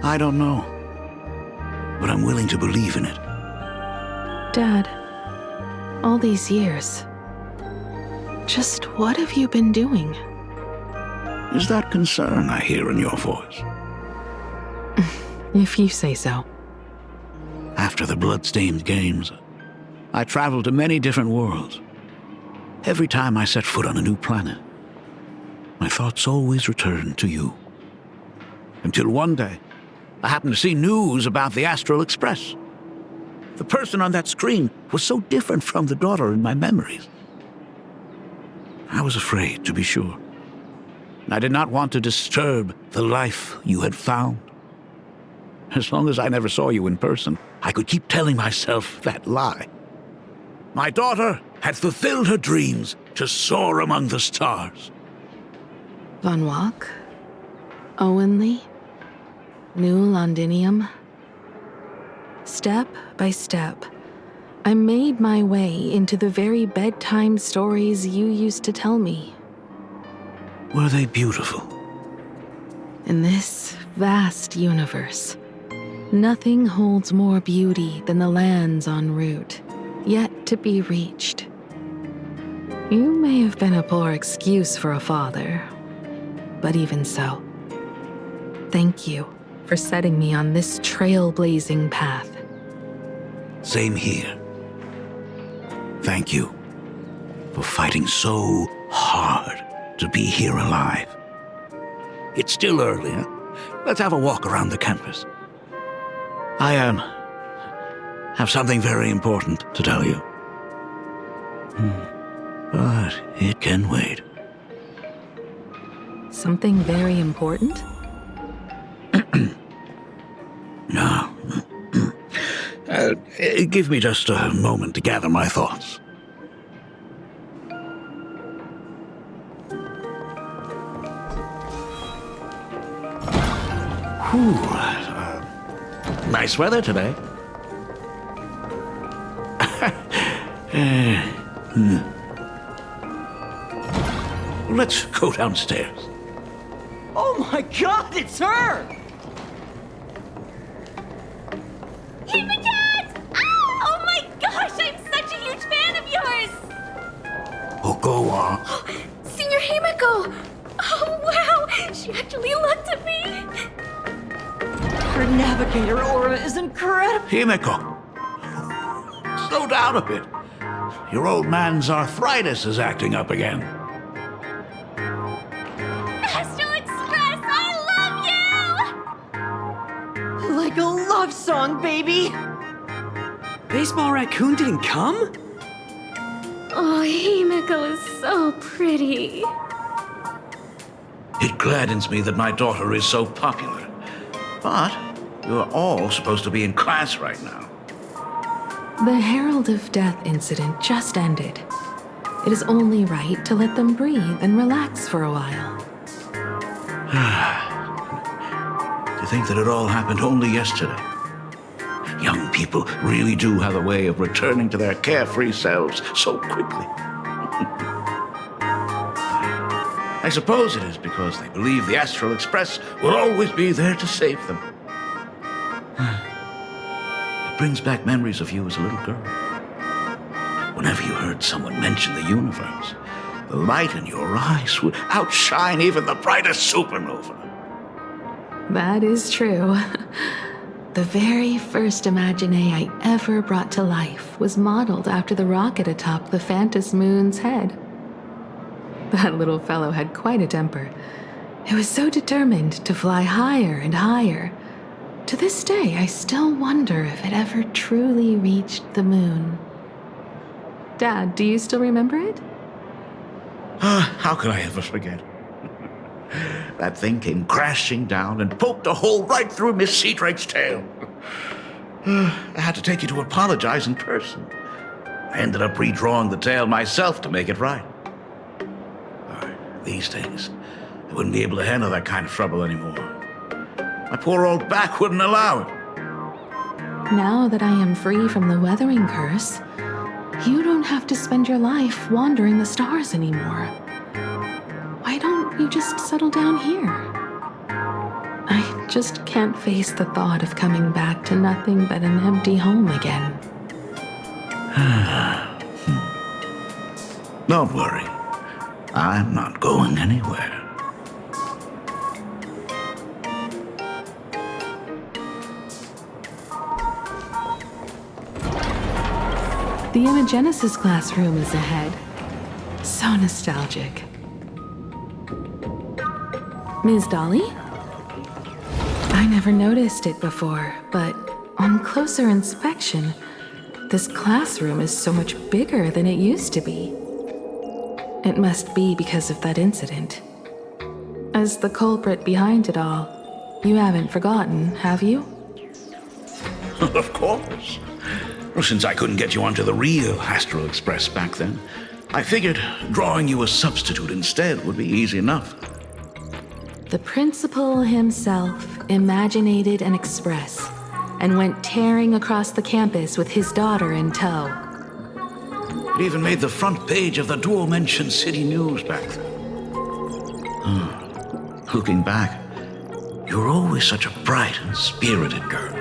I don't know, but I'm willing to believe in it. Dad, all these years, just what have you been doing? Is that concern I hear in your voice? If you say so. After the blood-stained games, I traveled to many different worlds. Every time I set foot on a new planet, my thoughts always returned to you. Until one day, I happened to see news about the Astral Express. The person on that screen was so different from the daughter in my memories. I was afraid, to be sure. I did not want to disturb the life you had found. As long as I never saw you in person, I could keep telling myself that lie. My daughter had fulfilled her dreams to soar among the stars. Von Walk? Owenley? New Londinium? Step by step, I made my way into the very bedtime stories you used to tell me. Were they beautiful? In this vast universe, nothing holds more beauty than the lands en route, yet to be reached. You may have been a poor excuse for a father, but even so, thank you for setting me on this trailblazing path. Same here. Thank you for fighting so hard to be here alive. It's still early, huh? Let's have a walk around the campus. I have something very important to tell you. But it can wait. Something very important? No. Give me just a moment to gather my thoughts. Nice weather today. Let's go downstairs. Oh my god, it's her! Oh my gosh, I'm such a huge fan of yours! Oh, go on. Senior Himiko! Oh wow, she actually looked at me! Her navigator aura is incredible! Himiko! Slow down a bit. Your old man's arthritis is acting up again. Astral Express, I love you! Like a love song, baby! Baseball Raccoon didn't come? Oh, Himiko is so pretty. It gladdens me that my daughter is so popular. But you're all supposed to be in class right now. The Herald of Death incident just ended. it is only right to let them breathe and relax for a while. To think that it all happened only yesterday. Young people really do have a way of returning to their carefree selves so quickly. I suppose it is because they believe the Astral Express will always be there to save them. It brings back memories of you as a little girl. Whenever you heard someone mention the universe, the light in your eyes would outshine even the brightest supernova. That is true. The very first Imagine I ever brought to life was modeled after the rocket atop the Phantom Moon's head. That little fellow had quite a temper. It was so determined to fly higher and higher. To this day, I still wonder if it ever truly reached the moon. Dad, do you still remember it? How could I ever forget? That thing came crashing down and poked a hole right through Miss Seadrake's tail. I had to take you to apologize in person. I ended up redrawing the tail myself to make it right. These days, I wouldn't be able to handle that kind of trouble anymore. My poor old back wouldn't allow it. Now that I am free from the weathering curse, you don't have to spend your life wandering the stars anymore. Why don't you just settle down here? I just can't face the thought of coming back to nothing but an empty home again. Don't worry. I'm not going anywhere. The Imagenesis classroom is ahead. So nostalgic. Ms. Dolly? I never noticed it before, but on closer inspection, this classroom is so much bigger than it used to be. It must be because of that incident. As the culprit behind it all, you haven't forgotten, have you? Of course. Well, since I couldn't get you onto the real Astral Express back then, I figured drawing you a substitute instead would be easy enough. The principal himself imaginated an express and went tearing across the campus with his daughter in tow. It even made the front page of the dual-mentioned city news back then. Looking back, you were always such a bright and spirited girl.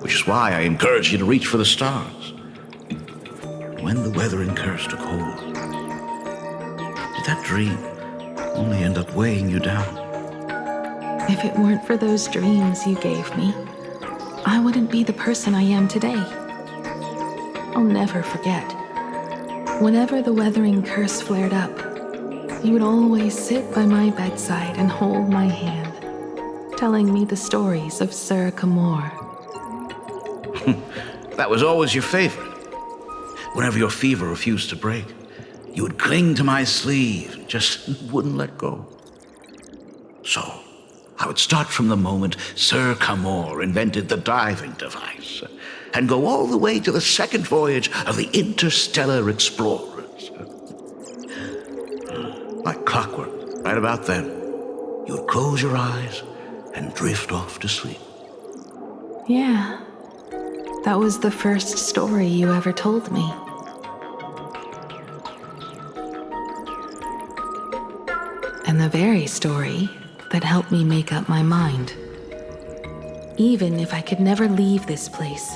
Which is why I encouraged you to reach for the stars. When the weathering curse took hold, did that dream only end up weighing you down? If it weren't for those dreams you gave me, I wouldn't be the person I am today. I'll never forget. Whenever the weathering curse flared up, you would always sit by my bedside and hold my hand, telling me the stories of Sir Camor. That was always your favorite. Whenever your fever refused to break, you would cling to my sleeve, just wouldn't let go. So, I would start from the moment Sir Camor invented the diving device, and go all the way to the second voyage of the interstellar explorers. Like clockwork, right about then, you would close your eyes and drift off to sleep. Yeah, that was the first story you ever told me. And the very story that helped me make up my mind. Even if I could never leave this place,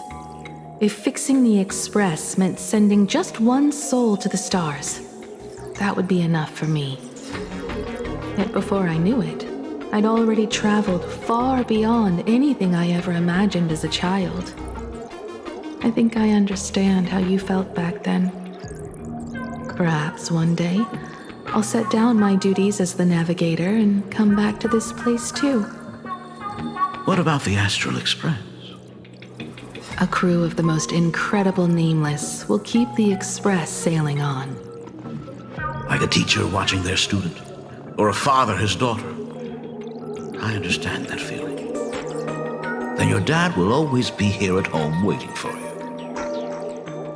if fixing the express meant sending just one soul to the stars, that would be enough for me. Yet before I knew it, I'd already traveled far beyond anything I ever imagined as a child. I think I understand how you felt back then. Perhaps one day, I'll set down my duties as the navigator and come back to this place too. What about the Astral Express? A crew of the most incredible nameless will keep the express sailing on. Like a teacher watching their student, or a father his daughter. I understand that feeling. Then your dad will always be here at home waiting for you.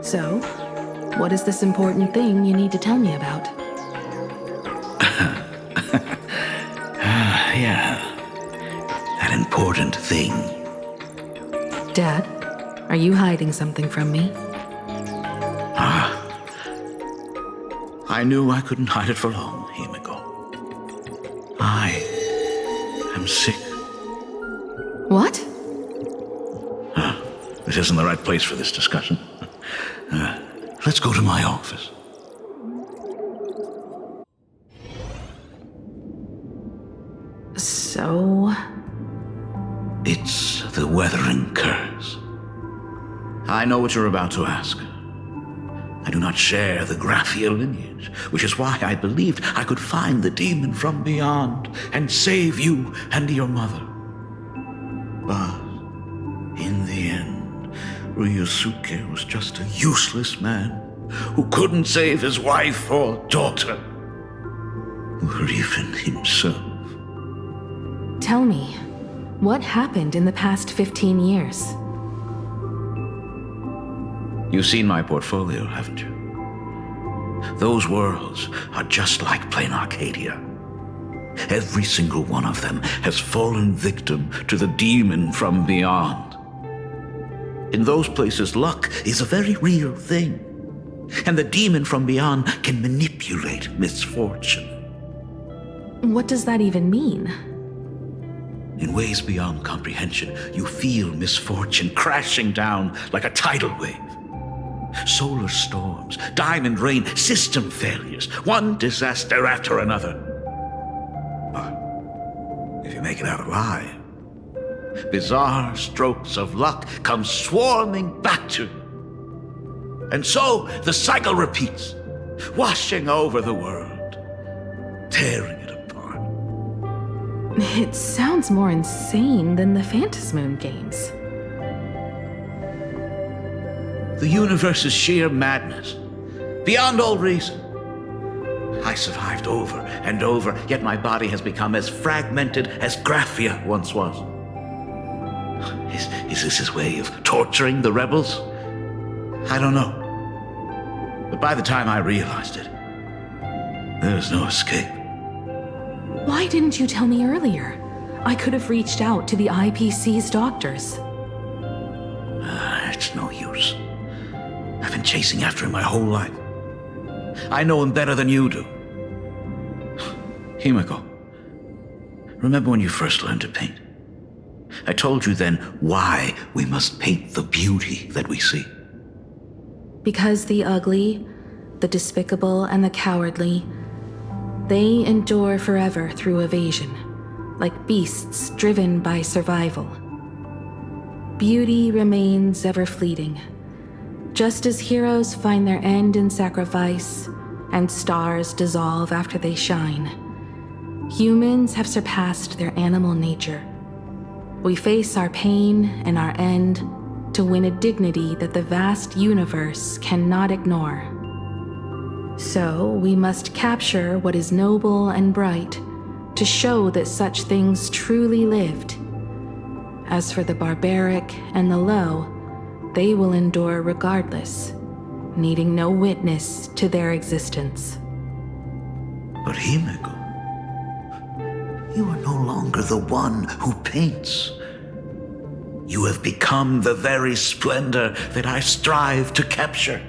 So, What is this important thing you need to tell me about? Yeah. That important thing. Dad, are you hiding something from me? I knew I couldn't hide it for long, Himiko. I am sick. What? This isn't the right place for this discussion. Let's go to my office. So? It's the Weathering Curse. I know what you're about to ask. I do not share the Graphia lineage, which is why I believed I could find the demon from beyond and save you and your mother. But in the end, Ryusuke was just a useless man who couldn't save his wife or daughter, or even himself. Tell me, what happened in the past 15 years? You've seen my portfolio, haven't you? Those worlds are just like plain Arcadia. Every single one of them has fallen victim to the demon from beyond. In those places, luck is a very real thing, and the demon from beyond can manipulate misfortune. What does that even mean? In ways beyond comprehension, you feel misfortune crashing down like a tidal wave. Solar storms, diamond rain, system failures, one disaster after another. But if you make it out alive, bizarre strokes of luck come swarming back to you. And so the cycle repeats, washing over the world, tearing it apart. It sounds more insane than the Phantasmoon games. The universe is sheer madness, beyond all reason. I survived over and over, yet my body has become as fragmented as Graphia once was. Is this his way of torturing the rebels? I don't know. But by the time I realized it, there was no escape. Why didn't you tell me earlier? I could have reached out to the IPC's doctors. It's no use. I've been chasing after him my whole life. I know him better than you do. Himiko, remember when you first learned to paint? I told you then why we must paint the beauty that we see. Because the ugly, the despicable, and the cowardly, they endure forever through evasion, like beasts driven by survival. Beauty remains ever fleeting. Just as heroes find their end in sacrifice, and stars dissolve after they shine, humans have surpassed their animal nature. We face our pain and our end to win a dignity that the vast universe cannot ignore. So we must capture what is noble and bright to show that such things truly lived. As for the barbaric and the low, they will endure regardless, needing no witness to their existence. But Himiko, you are no longer the one who paints. You have become the very splendor that I strive to capture.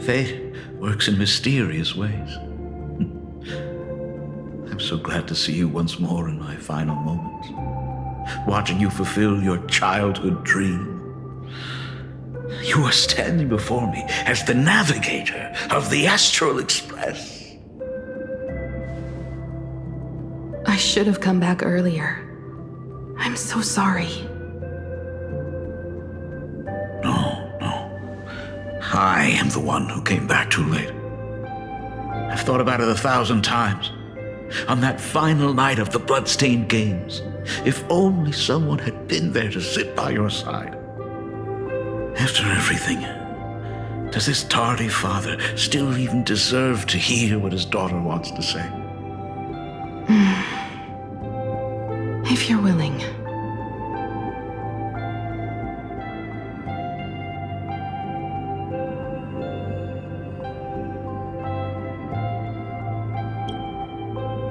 Fate works in mysterious ways. I'm so glad to see you once more in my final moments, watching you fulfill your childhood dream. You are standing before me as the navigator of the Astral Express. I should have come back earlier. I'm so sorry. No. I am the one who came back too late. I've thought about it 1,000 times. On that final night of the Bloodstained Games, if only someone had been there to sit by your side. After everything, does this tardy father still even deserve to hear what his daughter wants to say? If you're willing.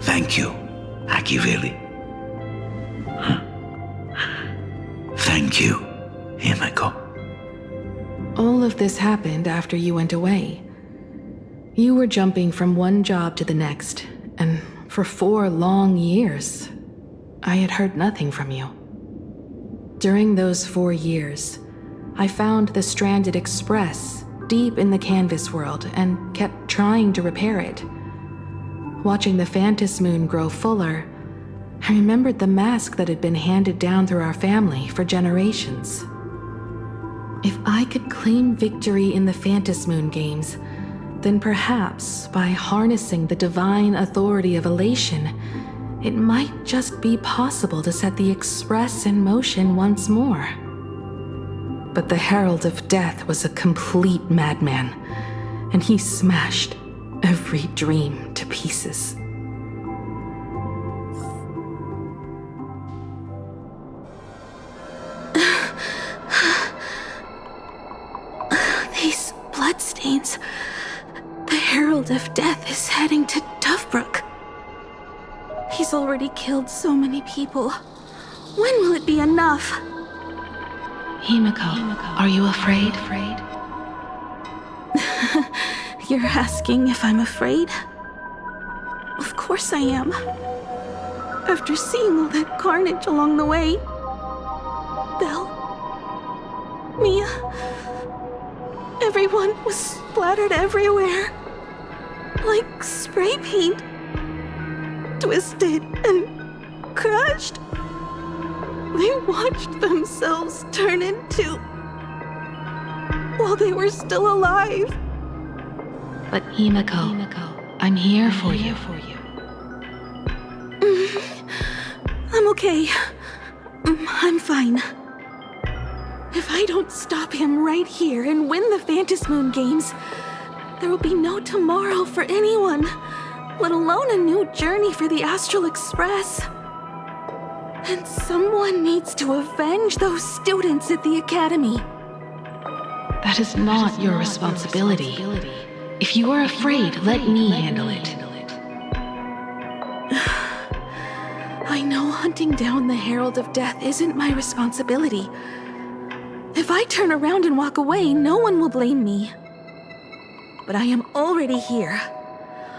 Thank you, Akivili. Thank you, Himiko. All of this happened after you went away. You were jumping from one job to the next, and for 4 long years, I had heard nothing from you. During those 4 years, I found the stranded Express deep in the canvas world and kept trying to repair it. Watching the Phantom Moon grow fuller, I remembered the mask that had been handed down through our family for generations. If I could claim victory in the Phantom Moon games, then perhaps by harnessing the divine authority of elation, it might just be possible to set the Express in motion once more. But the Herald of Death was a complete madman, and he smashed every dream to pieces. These bloodstains. The Herald of Death is heading to Dovebrook. He's already killed so many people. When will it be enough? Himiko, are you afraid? You're asking if I'm afraid? Of course I am. After seeing all that carnage along the way. Belle, Mia, everyone was splattered everywhere. Like spray paint. Twisted and crushed. They watched themselves turn into... while they were still alive. But Himiko, I'm here for you. I'm okay. I'm fine. If I don't stop him right here and win the Phantom Moon games, there will be no tomorrow for anyone, let alone a new journey for the Astral Express. And someone needs to avenge those students at the Academy. That is not your responsibility. If you are afraid, let me handle it. I know hunting down the Herald of Death isn't my responsibility. If I turn around and walk away, no one will blame me. But I am already here.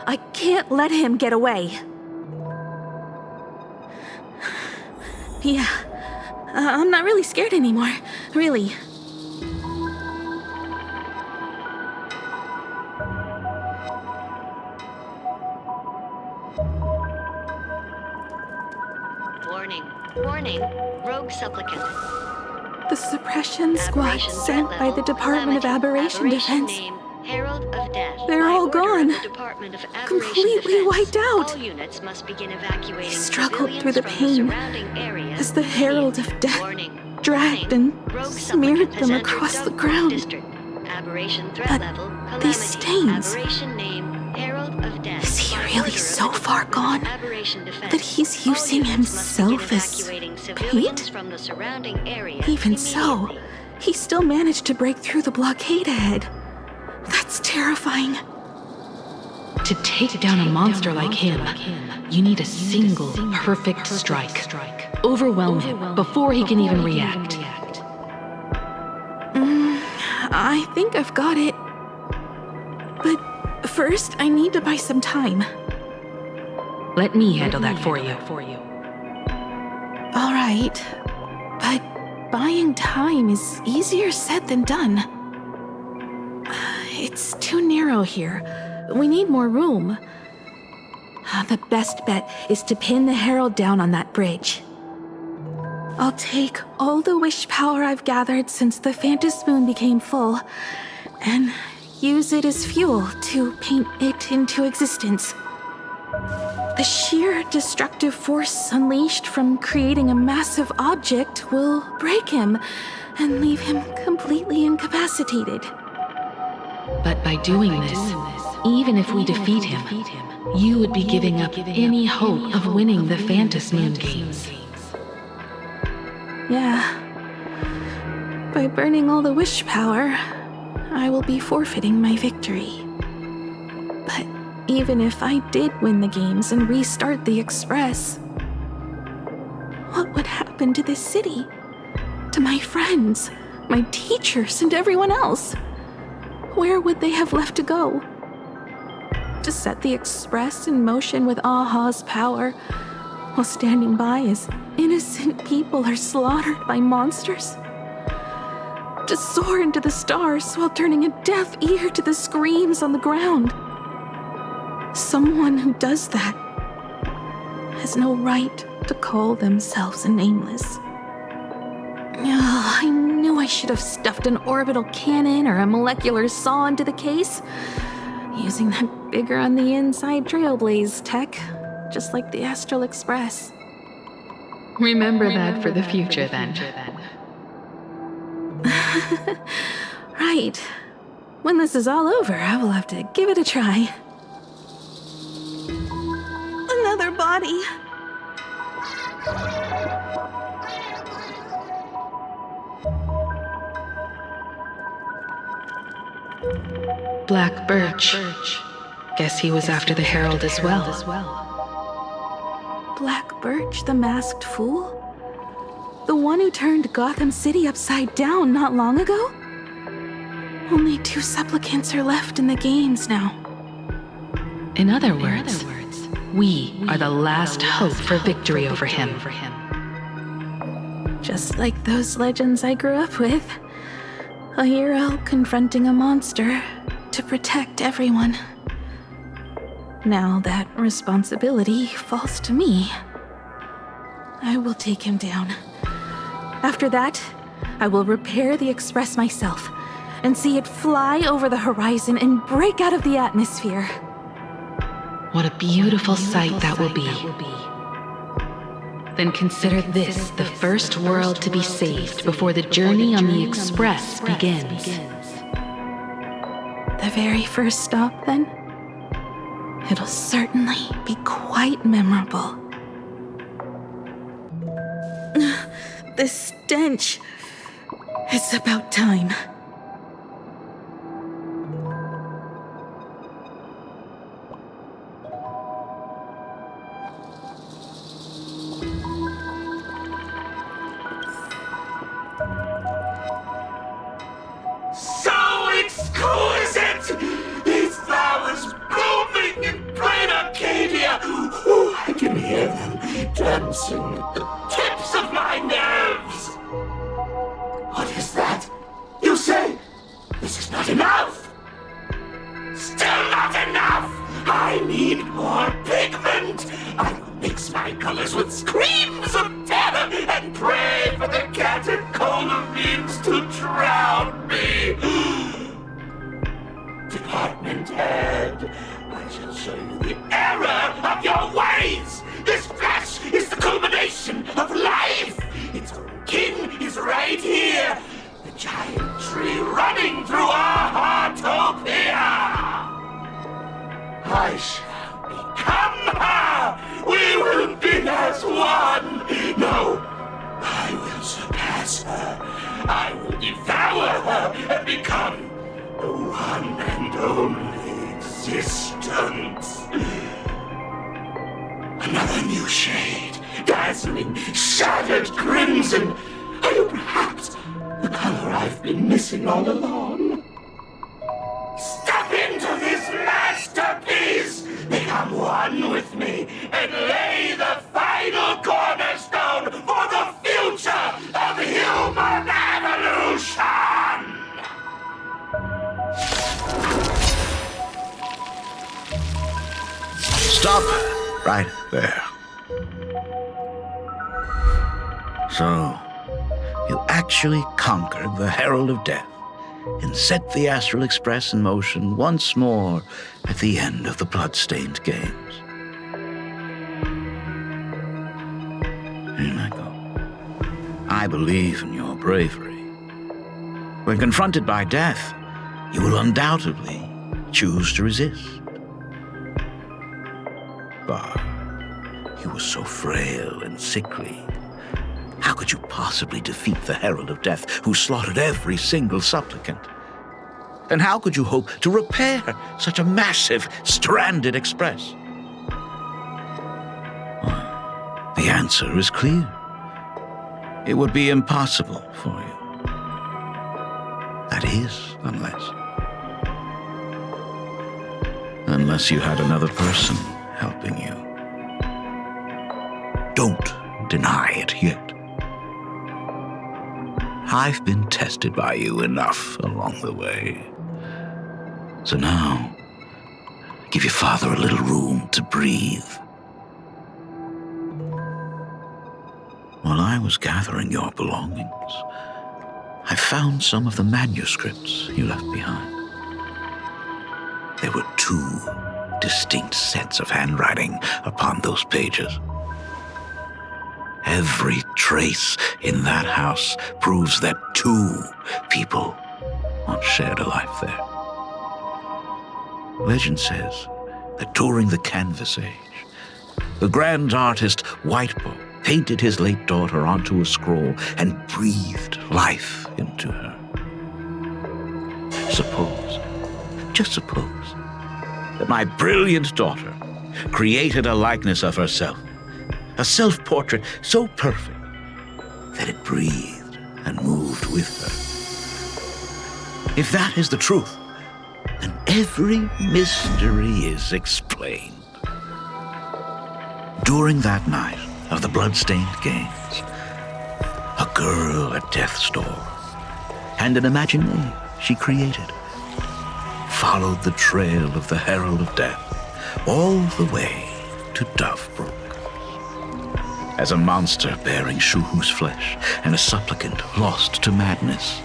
I can't let him get away. Yeah, I'm not really scared anymore, really. Warning, rogue supplicant. The suppression squad sent by the Department of Aberration Defense. Herald of Death. They're all gone. Completely wiped out. All units must begin evacuating. They struggled through the pain as the Herald of Death dragged and smeared them across the ground. But these stains... Is he really so far gone that he's using himself as paint? Even so, he still managed to break through the blockade ahead. That's terrifying. To take down a monster like him, you need a single perfect strike. Overwhelm him before he can even react. I think I've got it. But first, I need to buy some time. Let me handle that for you. All right. But buying time is easier said than done. It's too narrow here. We need more room. The best bet is to pin the Herald down on that bridge. I'll take all the wish power I've gathered since the Phantom Moon became full, and use it as fuel to paint it into existence. The sheer destructive force unleashed from creating a massive object will break him and leave him completely incapacitated. But by doing this, even if we defeat him, you would be giving up any hope of winning the Phantom Moon games. Yeah. By burning all the wish power, I will be forfeiting my victory. But even if I did win the games and restart the Express, what would happen to this city? To my friends, my teachers, and everyone else? Where would they have left to go? To set the Express in motion with Aha's power, while standing by as innocent people are slaughtered by monsters? To soar into the stars while turning a deaf ear to the screams on the ground? Someone who does that has no right to call themselves a nameless. I knew I should have stuffed an orbital cannon or a molecular saw into the case, using that bigger on the inside Trailblaze tech, just like the Astral Express. Remember that for the future, then. Right. When this is all over, I will have to give it a try. Another body. Black Birch. Guess he was after the Herald as well. Black Birch, the masked fool? The one who turned Gotham City upside down not long ago? Only 2 supplicants are left in the games now. In other words, we are the last hope for victory over him. Just like those legends I grew up with. A hero confronting a monster to protect everyone. Now that responsibility falls to me. I will take him down. After that, I will repair the Express myself and see it fly over the horizon and break out of the atmosphere. What a beautiful sight that will be. Then consider this the first world to be saved before the journey on the Express begins. The very first stop, then? It'll certainly be quite memorable. The stench. It's about time. So exquisite! These flowers blooming in plain Arcadia! Ooh, I can hear them dancing at the tips of my nerves! What is that? You say this is not enough? Still not enough! I need more pigment! I will mix my colors with screams of terror and pray for the catecholamines to drown me! Department head, I shall show you the error of your ways! This flesh is the culmination of life! Its kin is right here! The giant tree running through our heartopia! I shall become her! We will be as one! No, I will surpass her! I will devour her and become the one and only existence! Another new shade, dazzling, shattered crimson! Are you perhaps the color I've been missing all along? Step into this masterpiece! Become one with me and lay the final cornerstone for the future of human evolution! Stop right there. So, you actually conquered the Herald of Death and set the Astral Express in motion once more at the end of the blood-stained games. Here I go. I believe in your bravery. When confronted by death, you will undoubtedly choose to resist. But you were so frail and sickly. How could you possibly defeat the Herald of Death, who slaughtered every single supplicant? And how could you hope to repair such a massive, stranded express? Well, the answer is clear. It would be impossible for you. That is, unless you had another person helping you. Don't deny it yet. I've been tested by you enough along the way. So now, give your father a little room to breathe. While I was gathering your belongings, I found some of the manuscripts you left behind. There were 2 distinct sets of handwriting upon those pages. Every trace in that house proves that 2 people once shared a life there. Legend says that during the Canvas Age, the grand artist Whitebow painted his late daughter onto a scroll and breathed life into her. Just suppose, that my brilliant daughter created a likeness of herself, a self-portrait so perfect that it breathed and moved with her. If that is the truth, then every mystery is explained. During that night of the blood-stained games, a girl at death's door and an imagination she created followed the trail of the Herald of Death all the way to Dovebrook. As a monster bearing Shuhu's flesh and a supplicant lost to madness,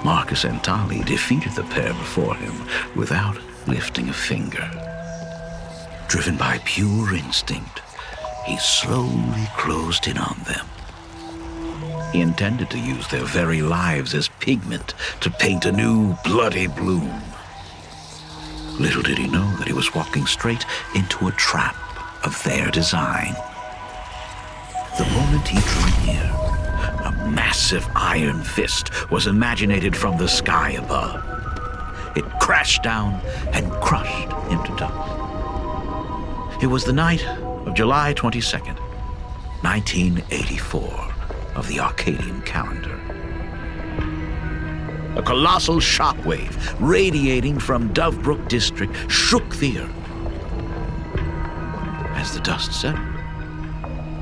Marcus and Tali defeated the pair before him without lifting a finger. Driven by pure instinct, he slowly closed in on them. He intended to use their very lives as pigment to paint a new bloody bloom. Little did he know that he was walking straight into a trap of their design. The moment he drew near, a massive iron fist was imaginated from the sky above. It crashed down and crushed into dust. It was the night of July 22nd, 1984, of the Arcadian calendar. A colossal shockwave radiating from Dovebrook district shook the earth. As the dust settled,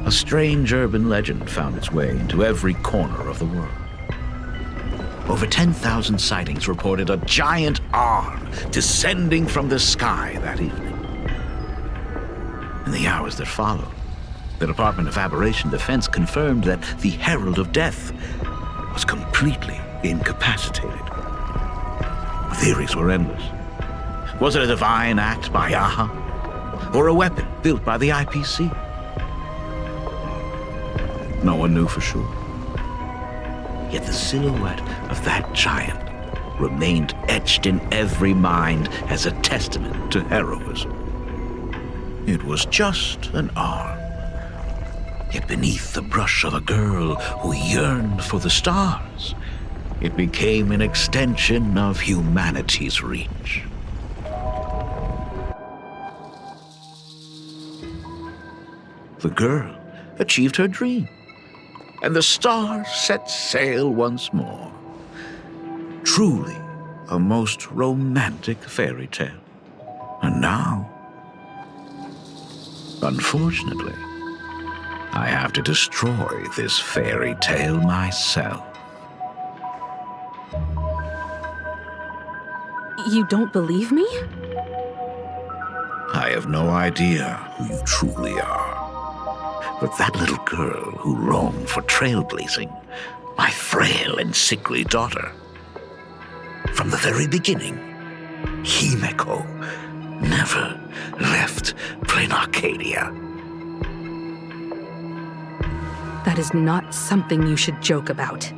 a strange urban legend found its way into every corner of the world. Over 10,000 sightings reported a giant arm descending from the sky that evening. In the hours that followed, the Department of Aberration Defense confirmed that the Herald of Death was completely incapacitated. Theories were endless. Was it a divine act by Yaha? Or a weapon built by the IPC? No one knew for sure. Yet the silhouette of that giant remained etched in every mind as a testament to heroism. It was just an arm. Yet beneath the brush of a girl who yearned for the stars, it became an extension of humanity's reach. The girl achieved her dream, and the stars set sail once more. Truly a most romantic fairy tale. And now, unfortunately, I have to destroy this fairy tale myself. You don't believe me? I have no idea who you truly are. But that little girl who roamed for trailblazing, my frail and sickly daughter. From the very beginning, Himeko never left Plain Arcadia. That is not something you should joke about.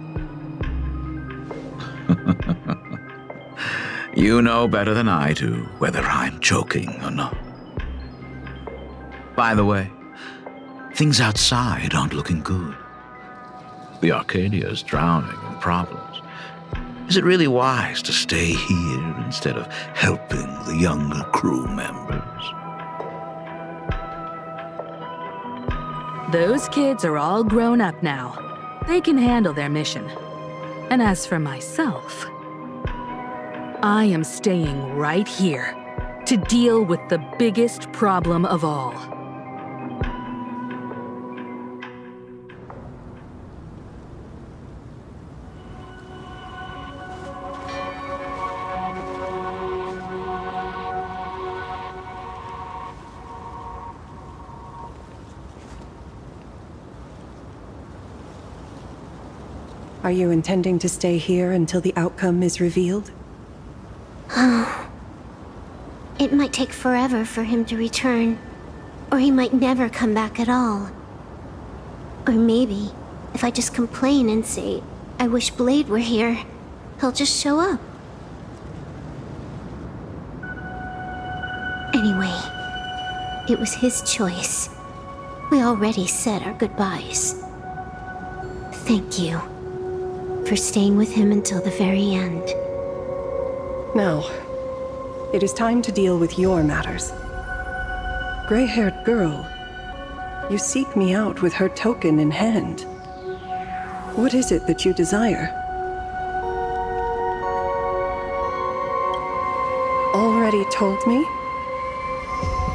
You know better than I do whether I'm joking or not. By the way, things outside aren't looking good. The Arcadia is drowning in problems, Is it really wise to stay here instead of helping the younger crew members? Those kids are all grown up now. They can handle their mission. And as for myself, I am staying right here to deal with the biggest problem of all. Are you intending to stay here until the outcome is revealed? It might take forever for him to return, or he might never come back at all. Or maybe, if I just complain and say, I wish Blade were here, he'll just show up. Anyway, it was his choice. We already said our goodbyes. Thank you for staying with him until the very end. Now, it is time to deal with your matters. Gray-haired girl, you seek me out with her token in hand. What is it that you desire? Already told me?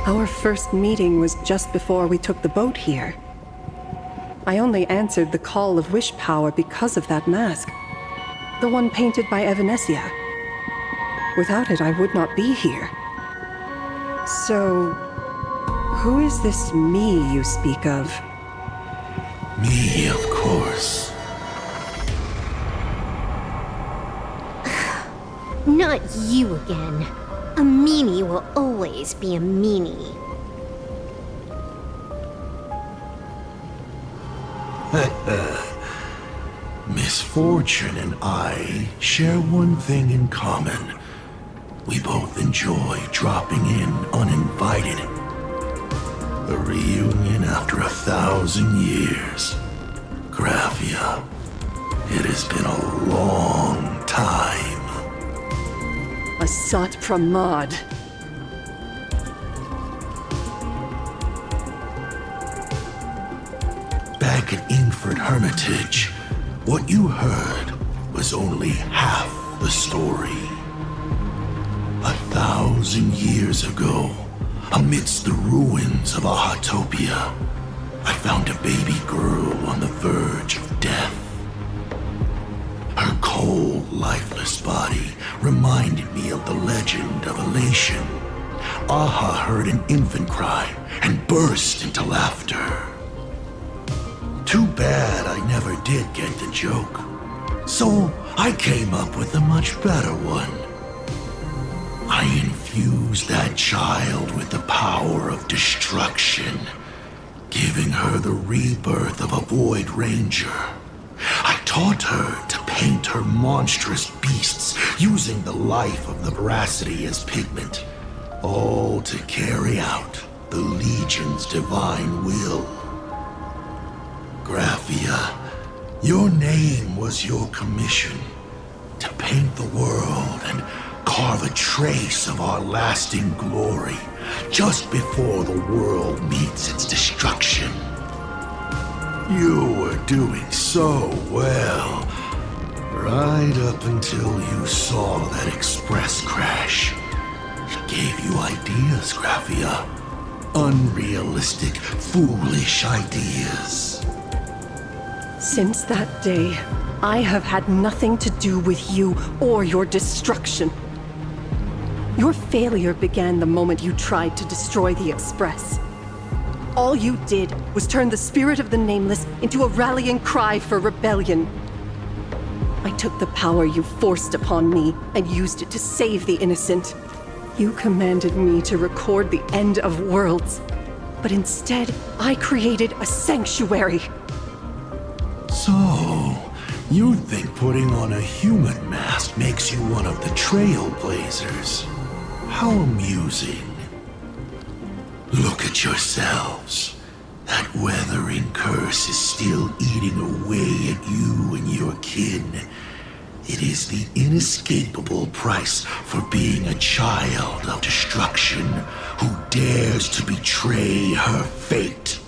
Our first meeting was just before we took the boat here. I only answered the call of wish power because of that mask. The one painted by Evanesia. Without it, I would not be here. So, who is this me you speak of? Me, of course. Not you again. A meanie will always be a meanie. Misfortune and I share one thing in common. We both enjoy dropping in uninvited. A reunion after 1,000 years. Graphia, it has been a long time. Asat Pramad. Back at Ingford Hermitage, what you heard was only half the story. 1,000 years ago, amidst the ruins of Ahatopia, I found a baby girl on the verge of death. Her cold, lifeless body reminded me of the legend of Elation. Aha heard an infant cry and burst into laughter. Too bad I never did get the joke. So I came up with a much better one. I infused that child with the power of destruction, giving her the rebirth of a Void Ranger. I taught her to paint her monstrous beasts using the life of the veracity as pigment, all to carry out the Legion's divine will. Graphia, your name was your commission, to paint the world and carve a trace of our lasting glory just before the world meets its destruction. You were doing so well, right up until you saw that express crash. It gave you ideas, Graphia. Unrealistic, foolish ideas. Since that day, I have had nothing to do with you or your destruction. Your failure began the moment you tried to destroy the Express. All you did was turn the spirit of the Nameless into a rallying cry for rebellion. I took the power you forced upon me and used it to save the innocent. You commanded me to record the end of worlds, but instead, I created a sanctuary. So, you think putting on a human mask makes you one of the Trailblazers? How amusing. Look at yourselves. That weathering curse is still eating away at you and your kin. It is the inescapable price for being a child of destruction who dares to betray her fate.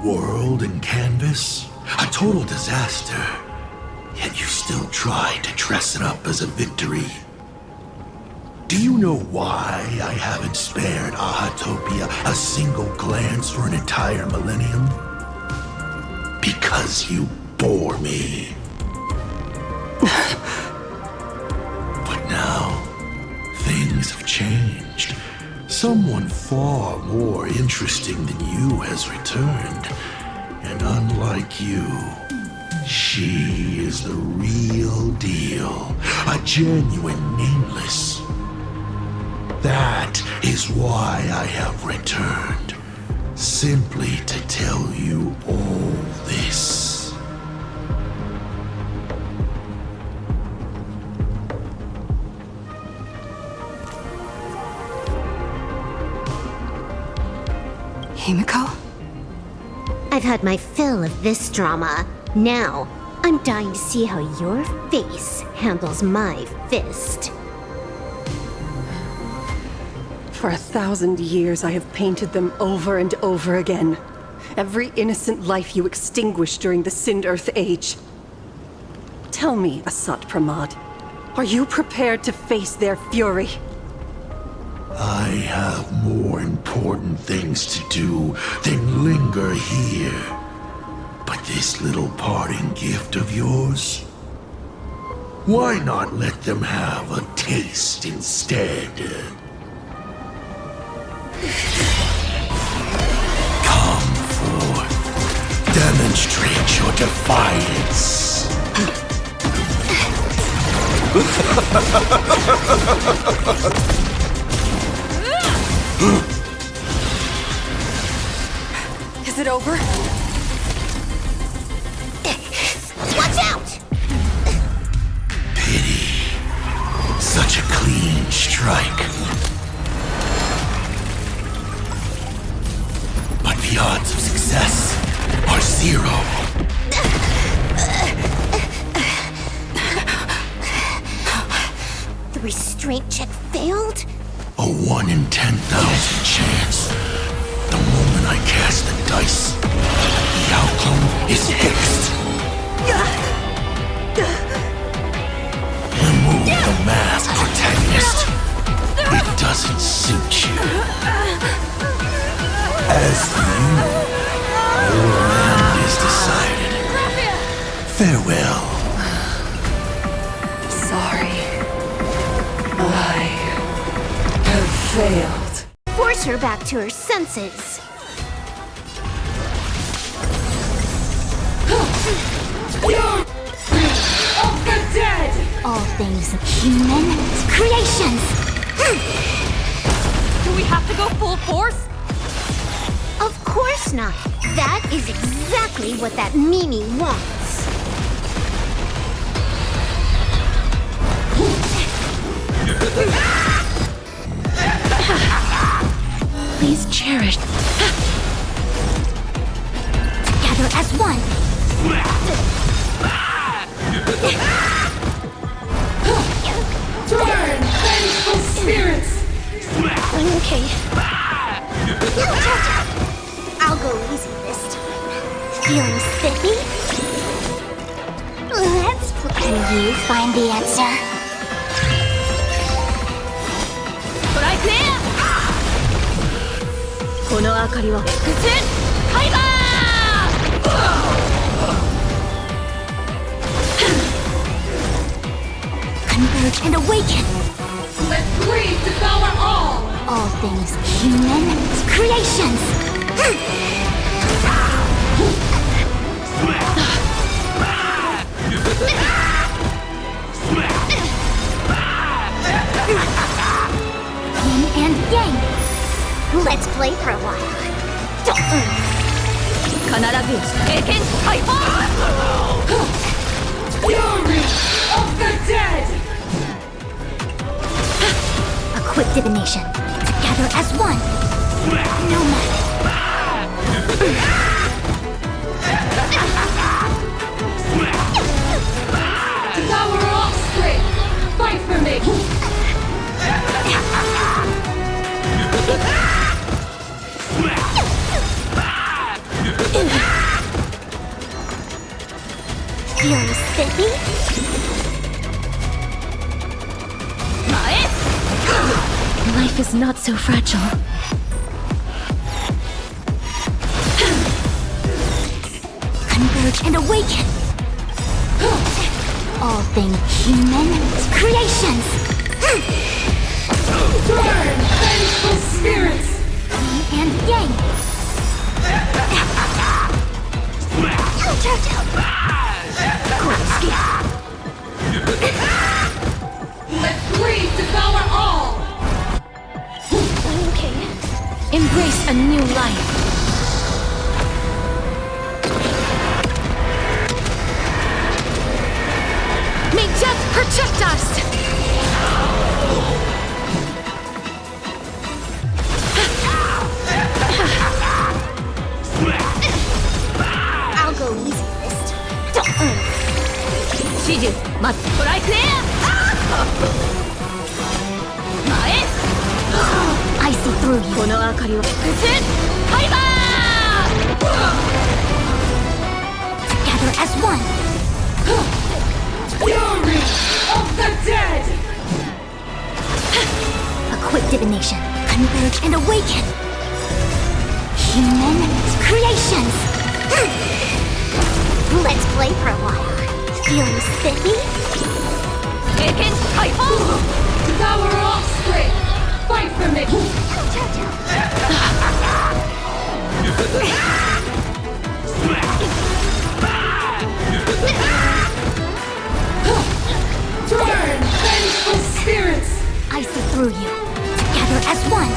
World and canvas, a total disaster. Yet you still try to dress it up as a victory. Do you know why I haven't spared Ahatopia a single glance for an entire millennium? Because you bore me. But now, things have changed. Someone far more interesting than you has returned. And unlike you, she is the real deal. A genuine nameless. That is why I have returned. Simply to tell you all this. Himiko? I've had my fill of this drama. Now, I'm dying to see how your face handles my fist. For 1,000 years, I have painted them over and over again. Every innocent life you extinguished during the Sind-Earth Age. Tell me, Asat Pramad, are you prepared to face their fury? I have more important things to do than linger here. But this little parting gift of yours? Why not let them have a taste instead? Come forth. Demonstrate your defiance. Is it over? Watch out! Pity. Such a clean strike. But the odds of success are 0. The restraint check failed? A 1 in 10,000 chance. The moment I cast the dice, the outcome is fixed. Remove the mask, protagonist. It doesn't suit you. As for you, your end is decided. Farewell. Sorry. I have failed. Force her back to her senses. Of the dead! All things human creations. Do we have to go full force? Of course not. That is exactly what that Mimi wants. Please cherish. Together as one. Turn, vengeful spirits! Okay. I'll go easy this time. Feeling spiffy? Let's play. Can you find the answer? Right there! この明かりを伏線開幕! Converge and awaken. Let greed devour all! All things human creations. Yin and yang. Let's play for a while. 必ず経験解放! Fury of the dead! A quick divination. Together as one. No matter. spiffy? Life is not so fragile. Converge and awaken. All things human creations. Burn, vengeful spirits! Yin and yang. Let greed devour all! Okay. Embrace a new life. May death protect us! I'll go easy this time. Shiju, must strike there! I see through you. Together as one. Fury of the dead! A quick divination. Converge and awaken. Human creations. Let's play for a while. Feeling spiffy? Devour offspring! Fight for me! Turn, vengeful spirits! I see through you. Together as one.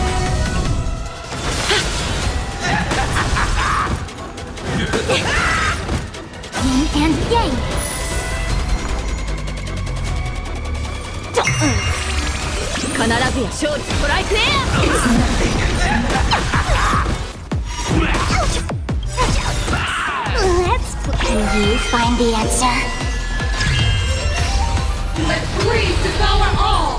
Yin and yang. Let's play. Can you find the answer? Let greed devour all!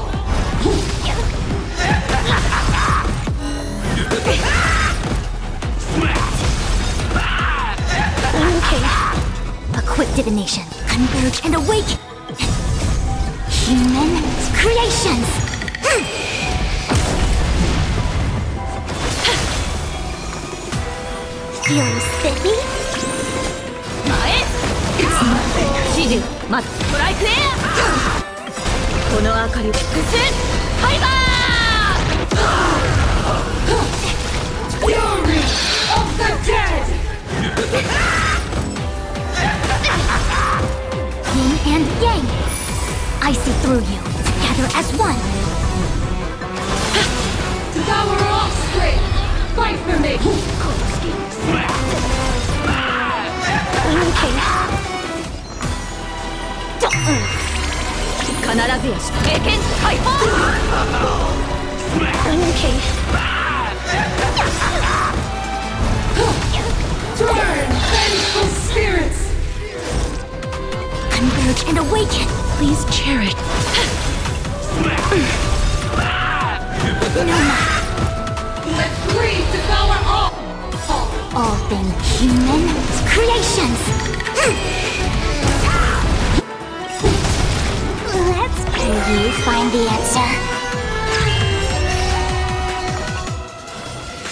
Okay. A quick divination. Converge and awaken. Human creations. Feeling spiffy? Shiju, must strike there! Fury of the dead! Yin and yang. I see through you. Together as one. Devour offspring! Fight for me! Okay. Okay. Turn, vengeful spirits! Converge and awaken. Please cherish. Let greed devour all! All things human creations. Let's. Can you find the answer?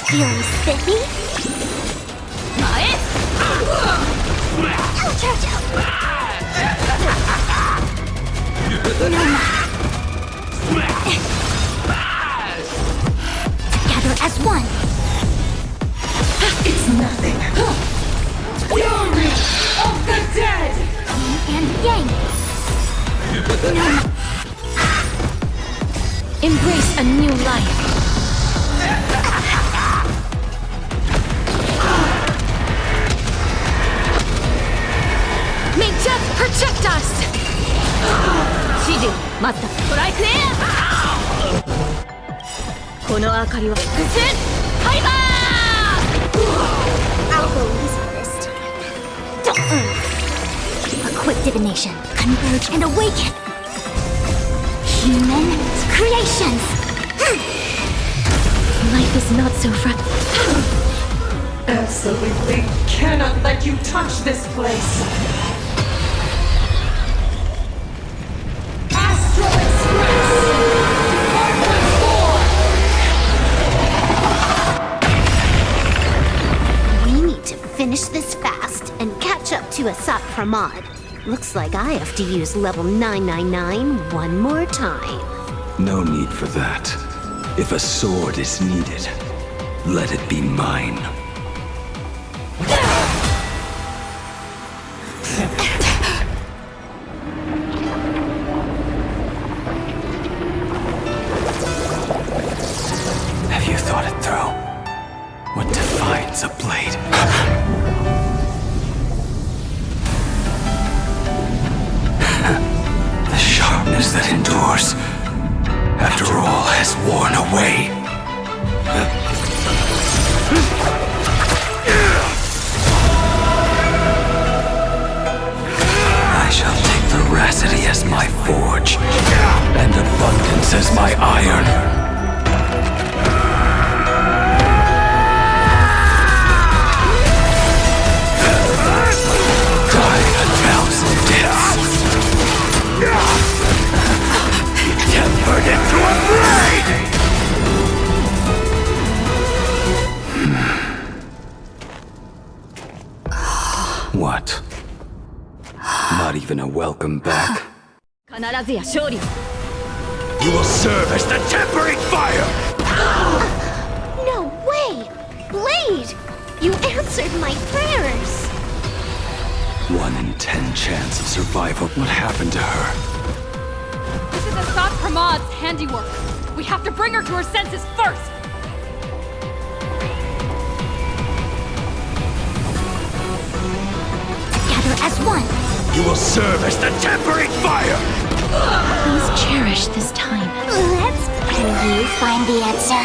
Feeling spiffy? Together as one. It's nothing. Fury of the dead! Yin and yang. Embrace a new life. May death protect us! Shiju, must strike there! I'll go easy this time. A quick divination. Converge and awaken. Human creations. Life is not so fragile. Absolutely cannot let you touch this place. finish this fast and catch up to Asat Pramod. Looks like I have to use level 999 one more time. No need for that. If a sword is needed, let it be mine. Have you thought it through? What defines a blade? The sharpness that endures, after all has worn away. I shall take veracity as my forge, and abundance as my iron. Tempered into a blade! What? Not even a welcome back? You will serve as the tempering fire! No way! Blade! You answered my prayers! 1 in 10 chance of survival. What happened to her? This is Asat Pramod's handiwork. We have to bring her to her senses first! Together as one! You will serve as the tempering fire! Please cherish this time. Let's... Can you find the answer?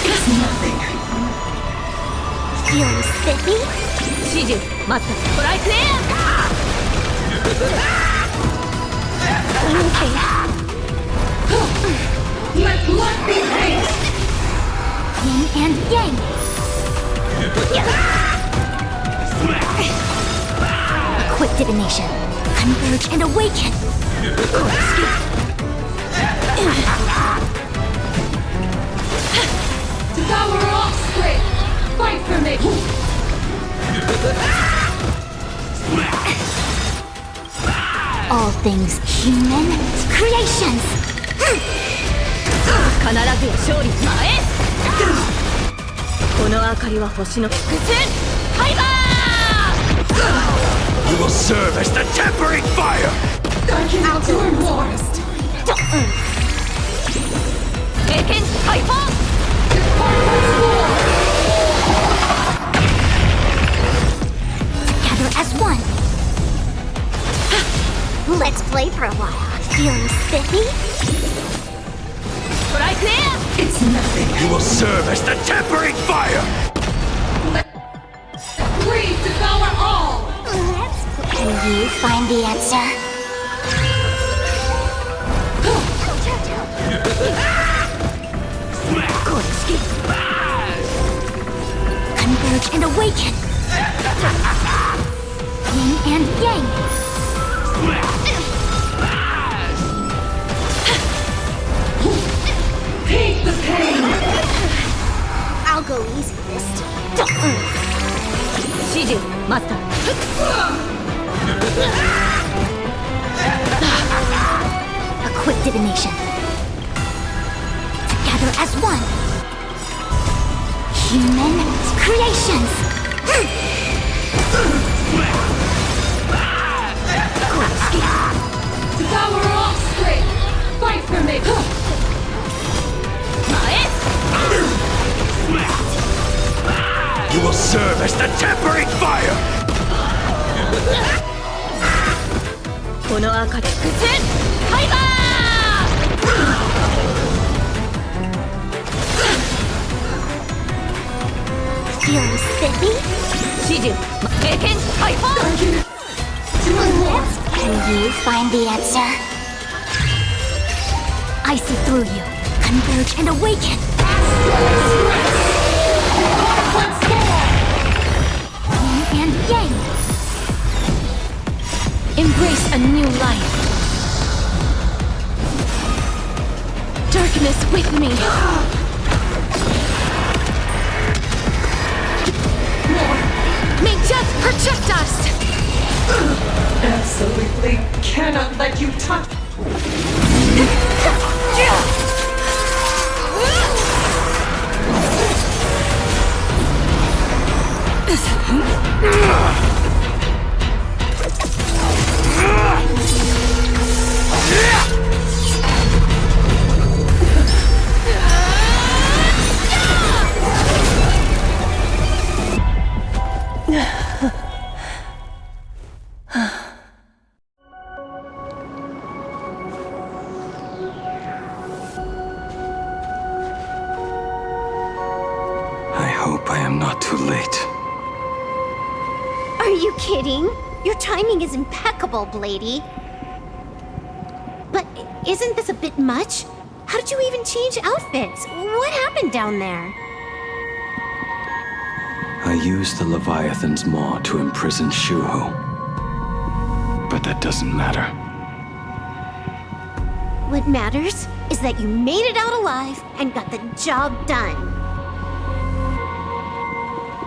It's nothing. Feeling spiffy? Shiju, Master, strike there! Okay. Let blood be hate! Yin and yang. A quick divination. Converge and awaken. Devour offspring! Fight for me! All things human creations. 必ずや勝利前この明かりは星の伏線ファイバー You will serve as the tempering fire! I'll do it more! 聖剣解放 Together as one. Let's play for a while. Feeling spiffy? Strike there! It's nothing. You will serve as the tempering fire! Breathe, devour all! Let's play. Can you find the answer? Converge and awaken. Yin and yang. Hate the pain! I'll go easy this time. 始終マスター A quick divination. Together as one. Human creations. Devour offspring! Fight for me! 前 You will serve as the tempering fire! この明かり伏線ファイバー Feeling spiffy? 始終聖剣解放 Let's Can you find the answer? I see through you. Converge and awaken. Yin and yang. Embrace a new life. Darkness with me. may just protect us! Absolutely cannot let you touch. I hope I am not too late. Are you kidding? Your timing is impeccable, Blady. But isn't this a bit much? How did you even change outfits? What happened down there? I used the Leviathan's maw to imprison Shuho. But that doesn't matter. What matters is that you made it out alive and got the job done.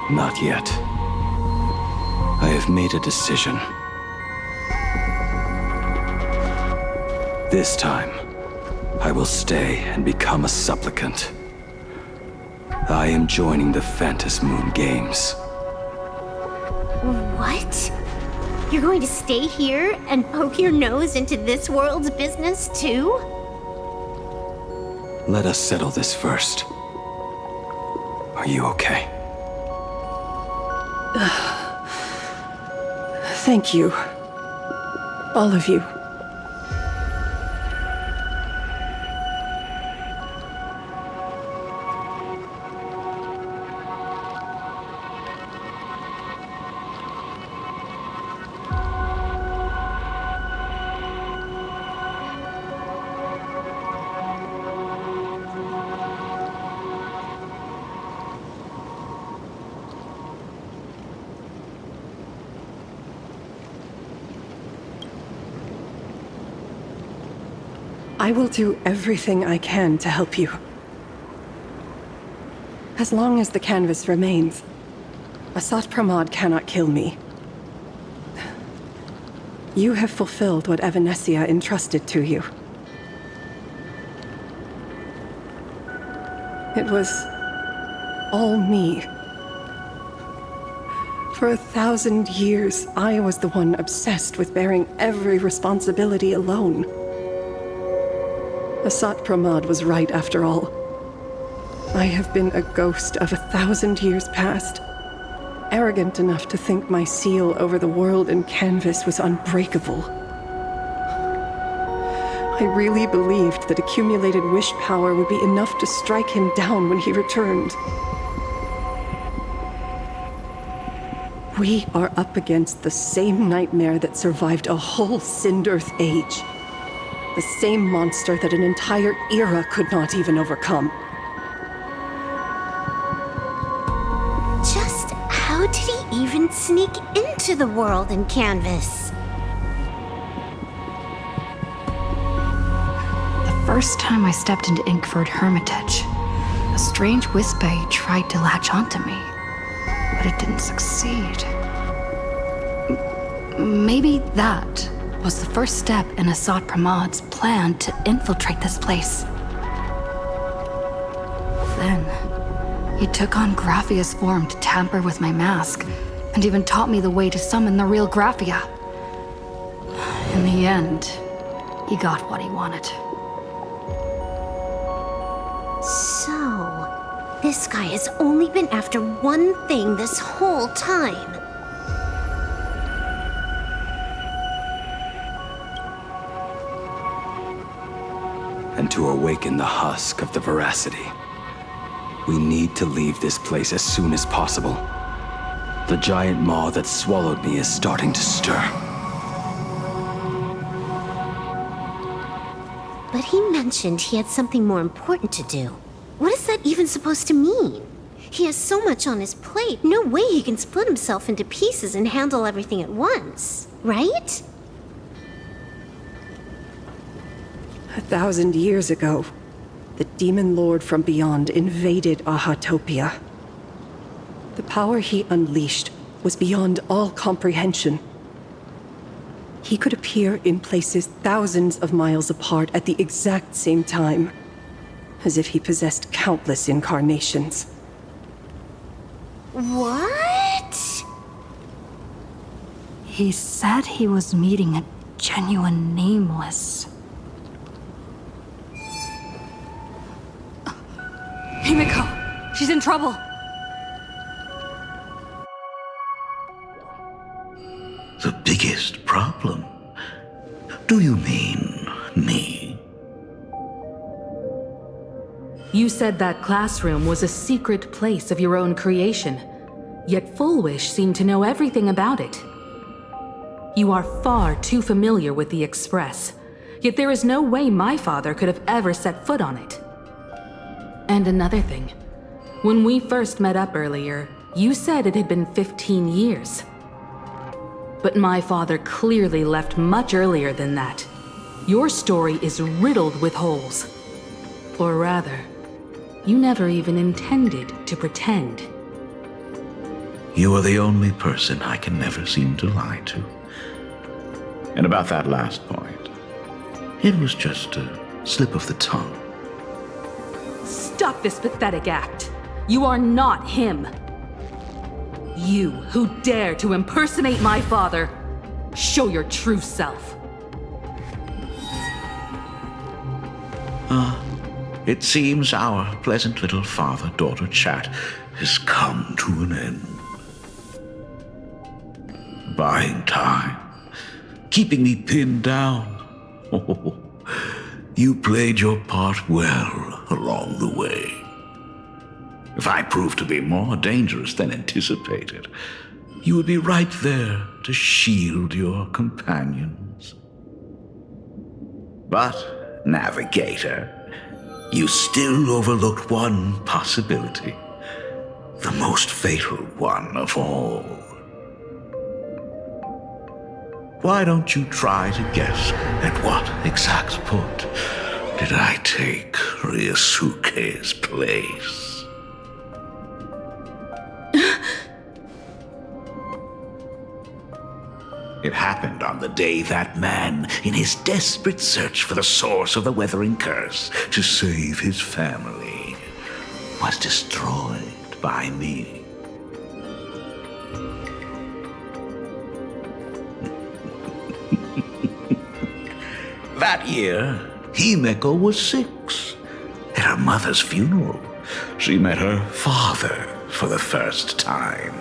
Not yet. I have made a decision. This time, I will stay and become a supplicant. I am joining the Phantom Moon Games. What? You're going to stay here and poke your nose into this world's business too? Let us settle this first. Are you okay? Thank you. All of you. I will do everything I can to help you. As long as the canvas remains, Asat Pramod cannot kill me. You have fulfilled what Evanescia entrusted to you. It was all me. For 1,000 years, I was the one obsessed with bearing every responsibility alone. Asat Pramod was right after all. I have been a ghost of 1,000 years past, arrogant enough to think my seal over the world and canvas was unbreakable. I really believed that accumulated wish power would be enough to strike him down when he returned. We are up against the same nightmare that survived a whole Sindearth age. The same monster that an entire era could not even overcome. Just how did he even sneak into the world in Canvas? The first time I stepped into Inkford Hermitage, a strange Wispay tried to latch onto me, but it didn't succeed. Maybe that was the first step in Asat Pramod's plan to infiltrate this place. Then, he took on Graphia's form to tamper with my mask, and even taught me the way to summon the real Graphia. In the end, he got what he wanted. So, this guy has only been after one thing this whole time. And to awaken the husk of the veracity, we need to leave this place as soon as possible. The giant maw that swallowed me is starting to stir. But he mentioned he had something more important to do. What is that even supposed to mean? He has so much on his plate, no way he can split himself into pieces and handle everything at once, right? 1,000 years ago, the demon lord from beyond invaded Ahatopia. The power he unleashed was beyond all comprehension. He could appear in places thousands of miles apart at the exact same time, as if he possessed countless incarnations. What? He said he was meeting a genuine nameless. Himiko! She's in trouble! The biggest problem? Do you mean me? You said that classroom was a secret place of your own creation, yet Fullwish seemed to know everything about it. You are far too familiar with the Express, yet there is no way my father could have ever set foot on it. And another thing, when we first met up earlier, you said it had been 15 years. But my father clearly left much earlier than that. Your story is riddled with holes. Or rather, you never even intended to pretend. You are the only person I can never seem to lie to. And about that last point, it was just a slip of the tongue. Stop this pathetic act. You are not him. You who dare to impersonate my father, show your true self. It seems our pleasant little father-daughter chat has come to an end. Buying time, keeping me pinned down. Oh, you played your part well along the way. If I proved to be more dangerous than anticipated, you would be right there to shield your companions. But, Navigator, you still overlooked one possibility, the most fatal one of all. Why don't you try to guess at what exact point did I take Ryusuke's place? It happened on the day that man, in his desperate search for the source of the weathering curse to save his family, was destroyed by me. That year, Himeko was 6. At her mother's funeral, she met her father for the first time.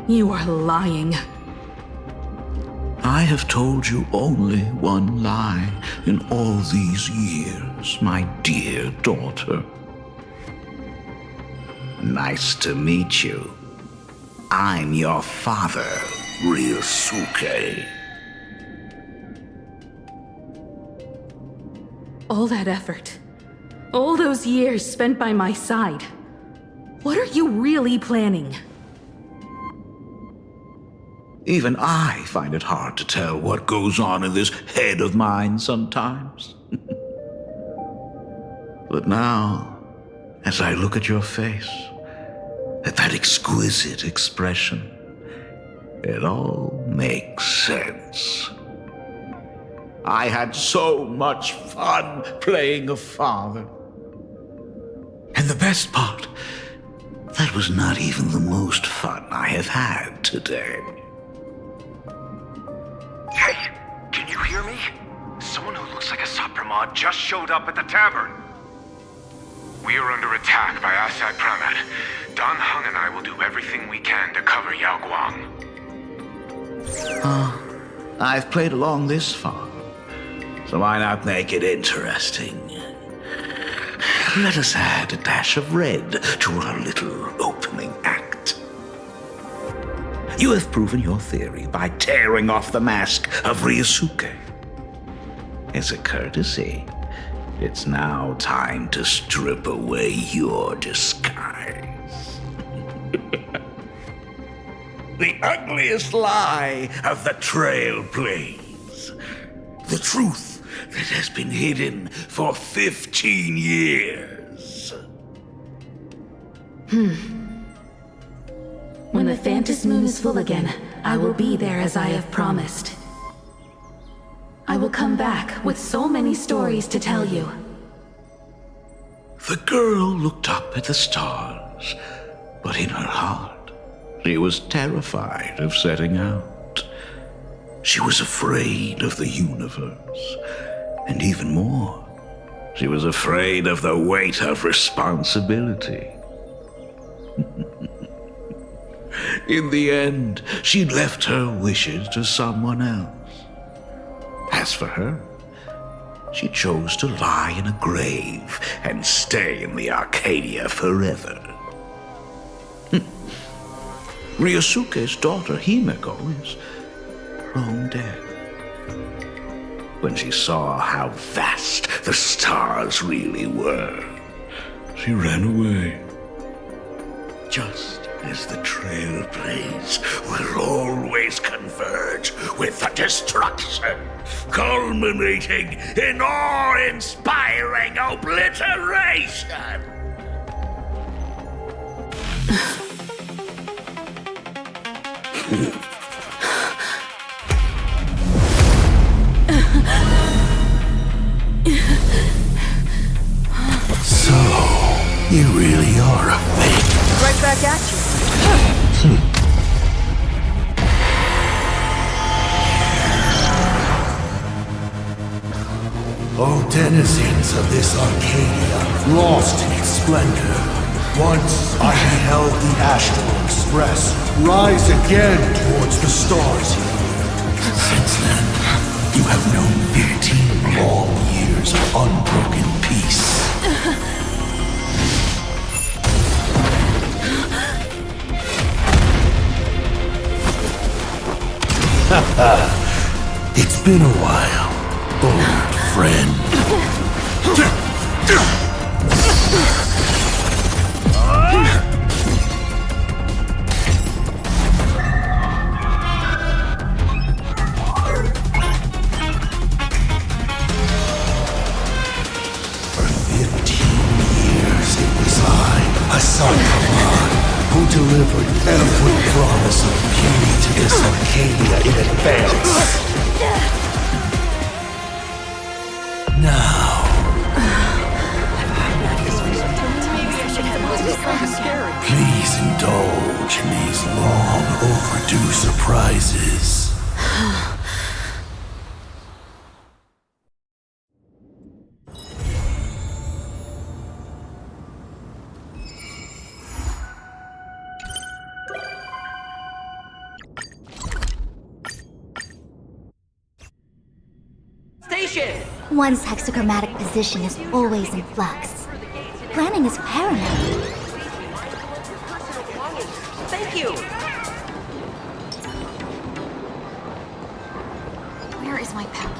You are lying. I have told you only one lie in all these years, my dear daughter. Nice to meet you. I'm your father, Ryusuke. All that effort, all those years spent by my side. What are you really planning? Even I find it hard to tell what goes on in this head of mine sometimes. But now, as I look at your face, at that exquisite expression, it all makes sense. I had so much fun playing a father. And the best part, that was not even the most fun I have had today. Hey, can you hear me? Someone who looks like a Sapramod just showed up at the tavern. We are under attack by Asai Pramet. Don Hung and I will do everything we can to cover Yao Guang. I've played along this far, so why not make it interesting? Let us add a dash of red to our little opening act. You have proven your theory by tearing off the mask of Ryusuke. As a courtesy, it's now time to strip away your disguise. The ugliest lie of the Trailblaze. The truth that has been hidden for 15 years. When the Phantom Moon is full again, I will be there as I have promised. I will come back with so many stories to tell you. The girl looked up at the stars, but in her heart, she was terrified of setting out. She was afraid of the universe, and even more, she was afraid of the weight of responsibility. In the end, she'd left her wishes to someone else. As for her, she chose to lie in a grave and stay in the Arcadia forever. Ryosuke's daughter Himeko is long dead. When she saw how vast the stars really were, she ran away. Just as the trailblaze will always converge with the destruction, culminating in awe-inspiring obliteration. So, you really are a fake. Right back at you. O denizens of this Arcadia, lost in its splendor, once I beheld the Astral Express rise again towards the stars here. Since then, you have known 15 long years of unbroken peace. It's been a while, old friend. For 15 years it was I, Asakaman, who delivered every promise of beauty to this Arcadia in advance. Now, please indulge in these long overdue surprises. One's hexachromatic position is always in flux. Planning is paramount. Thank you. Where is my power?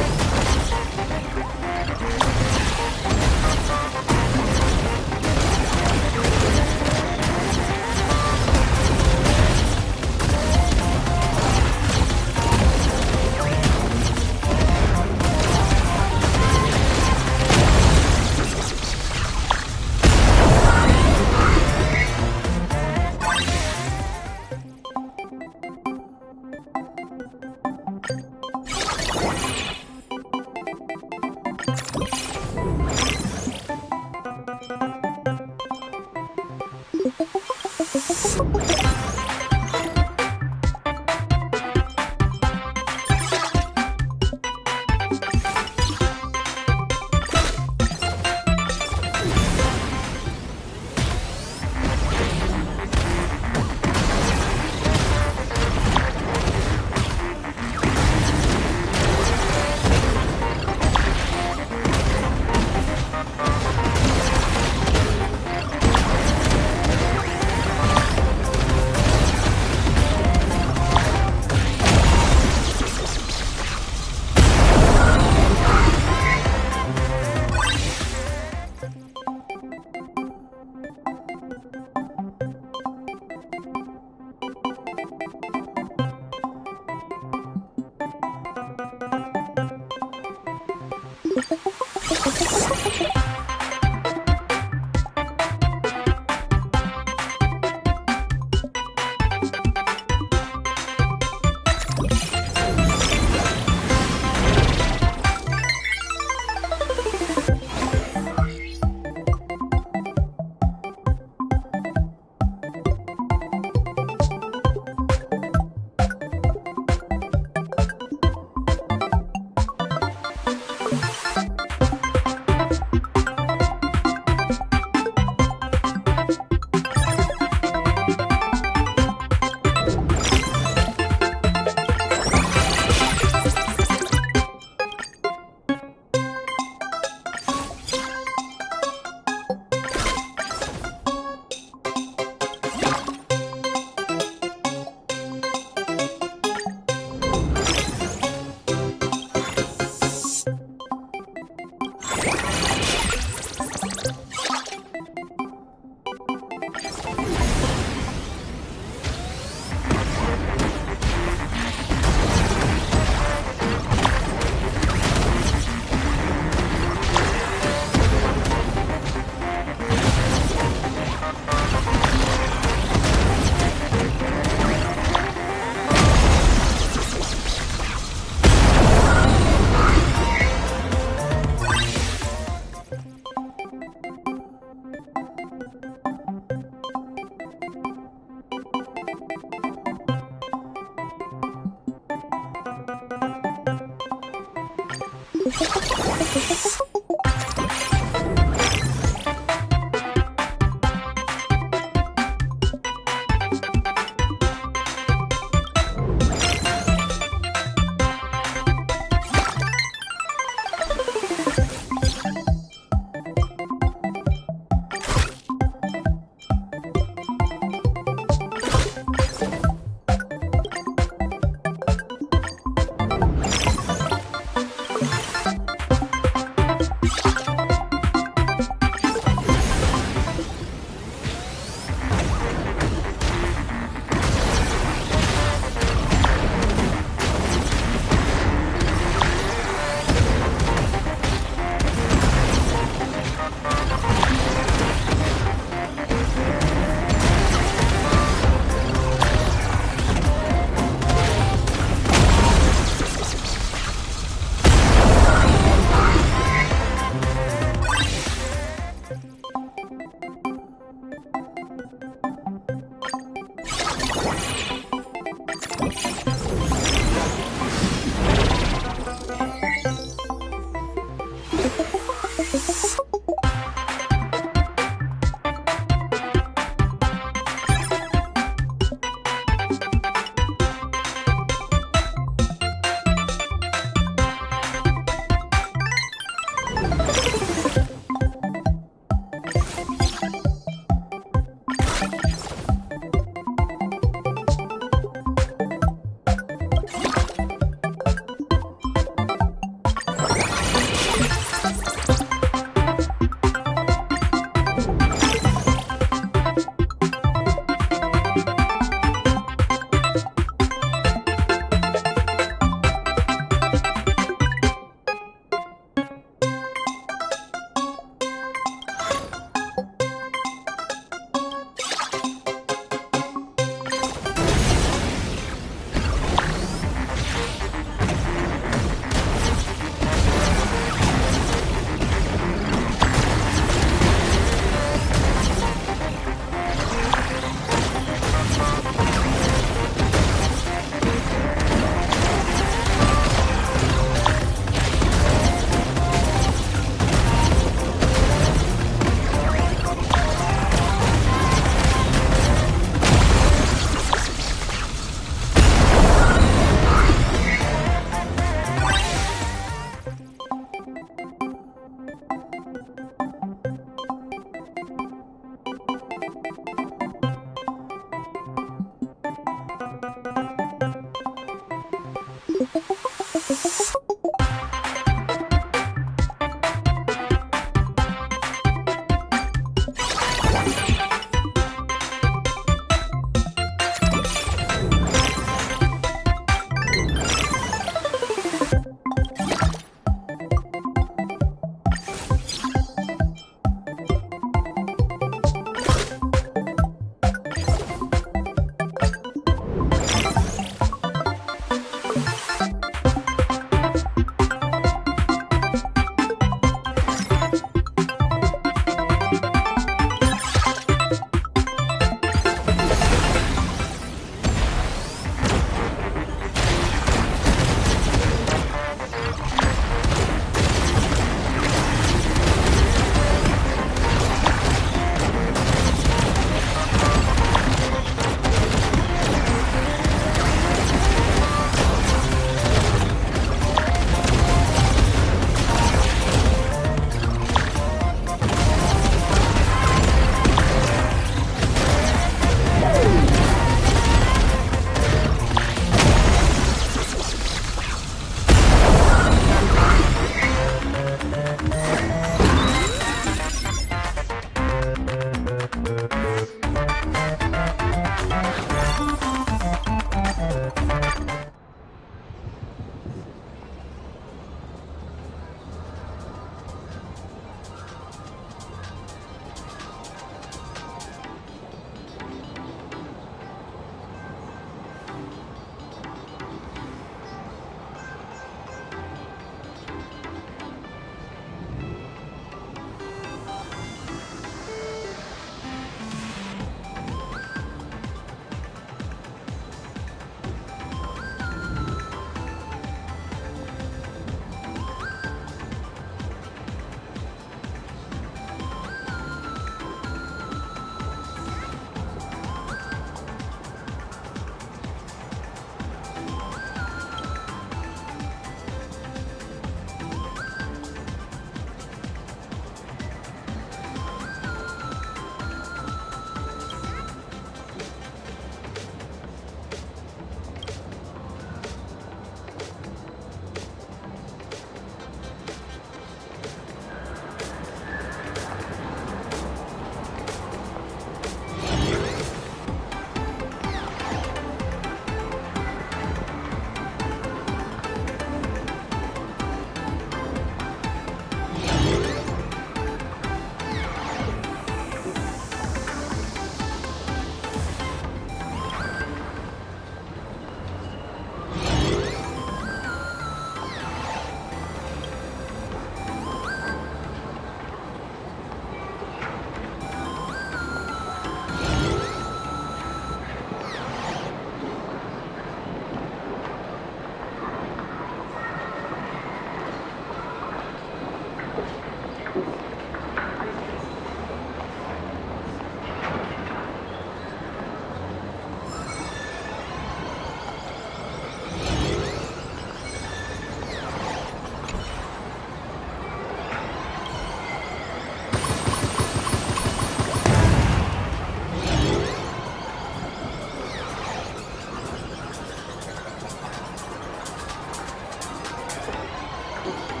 Bye.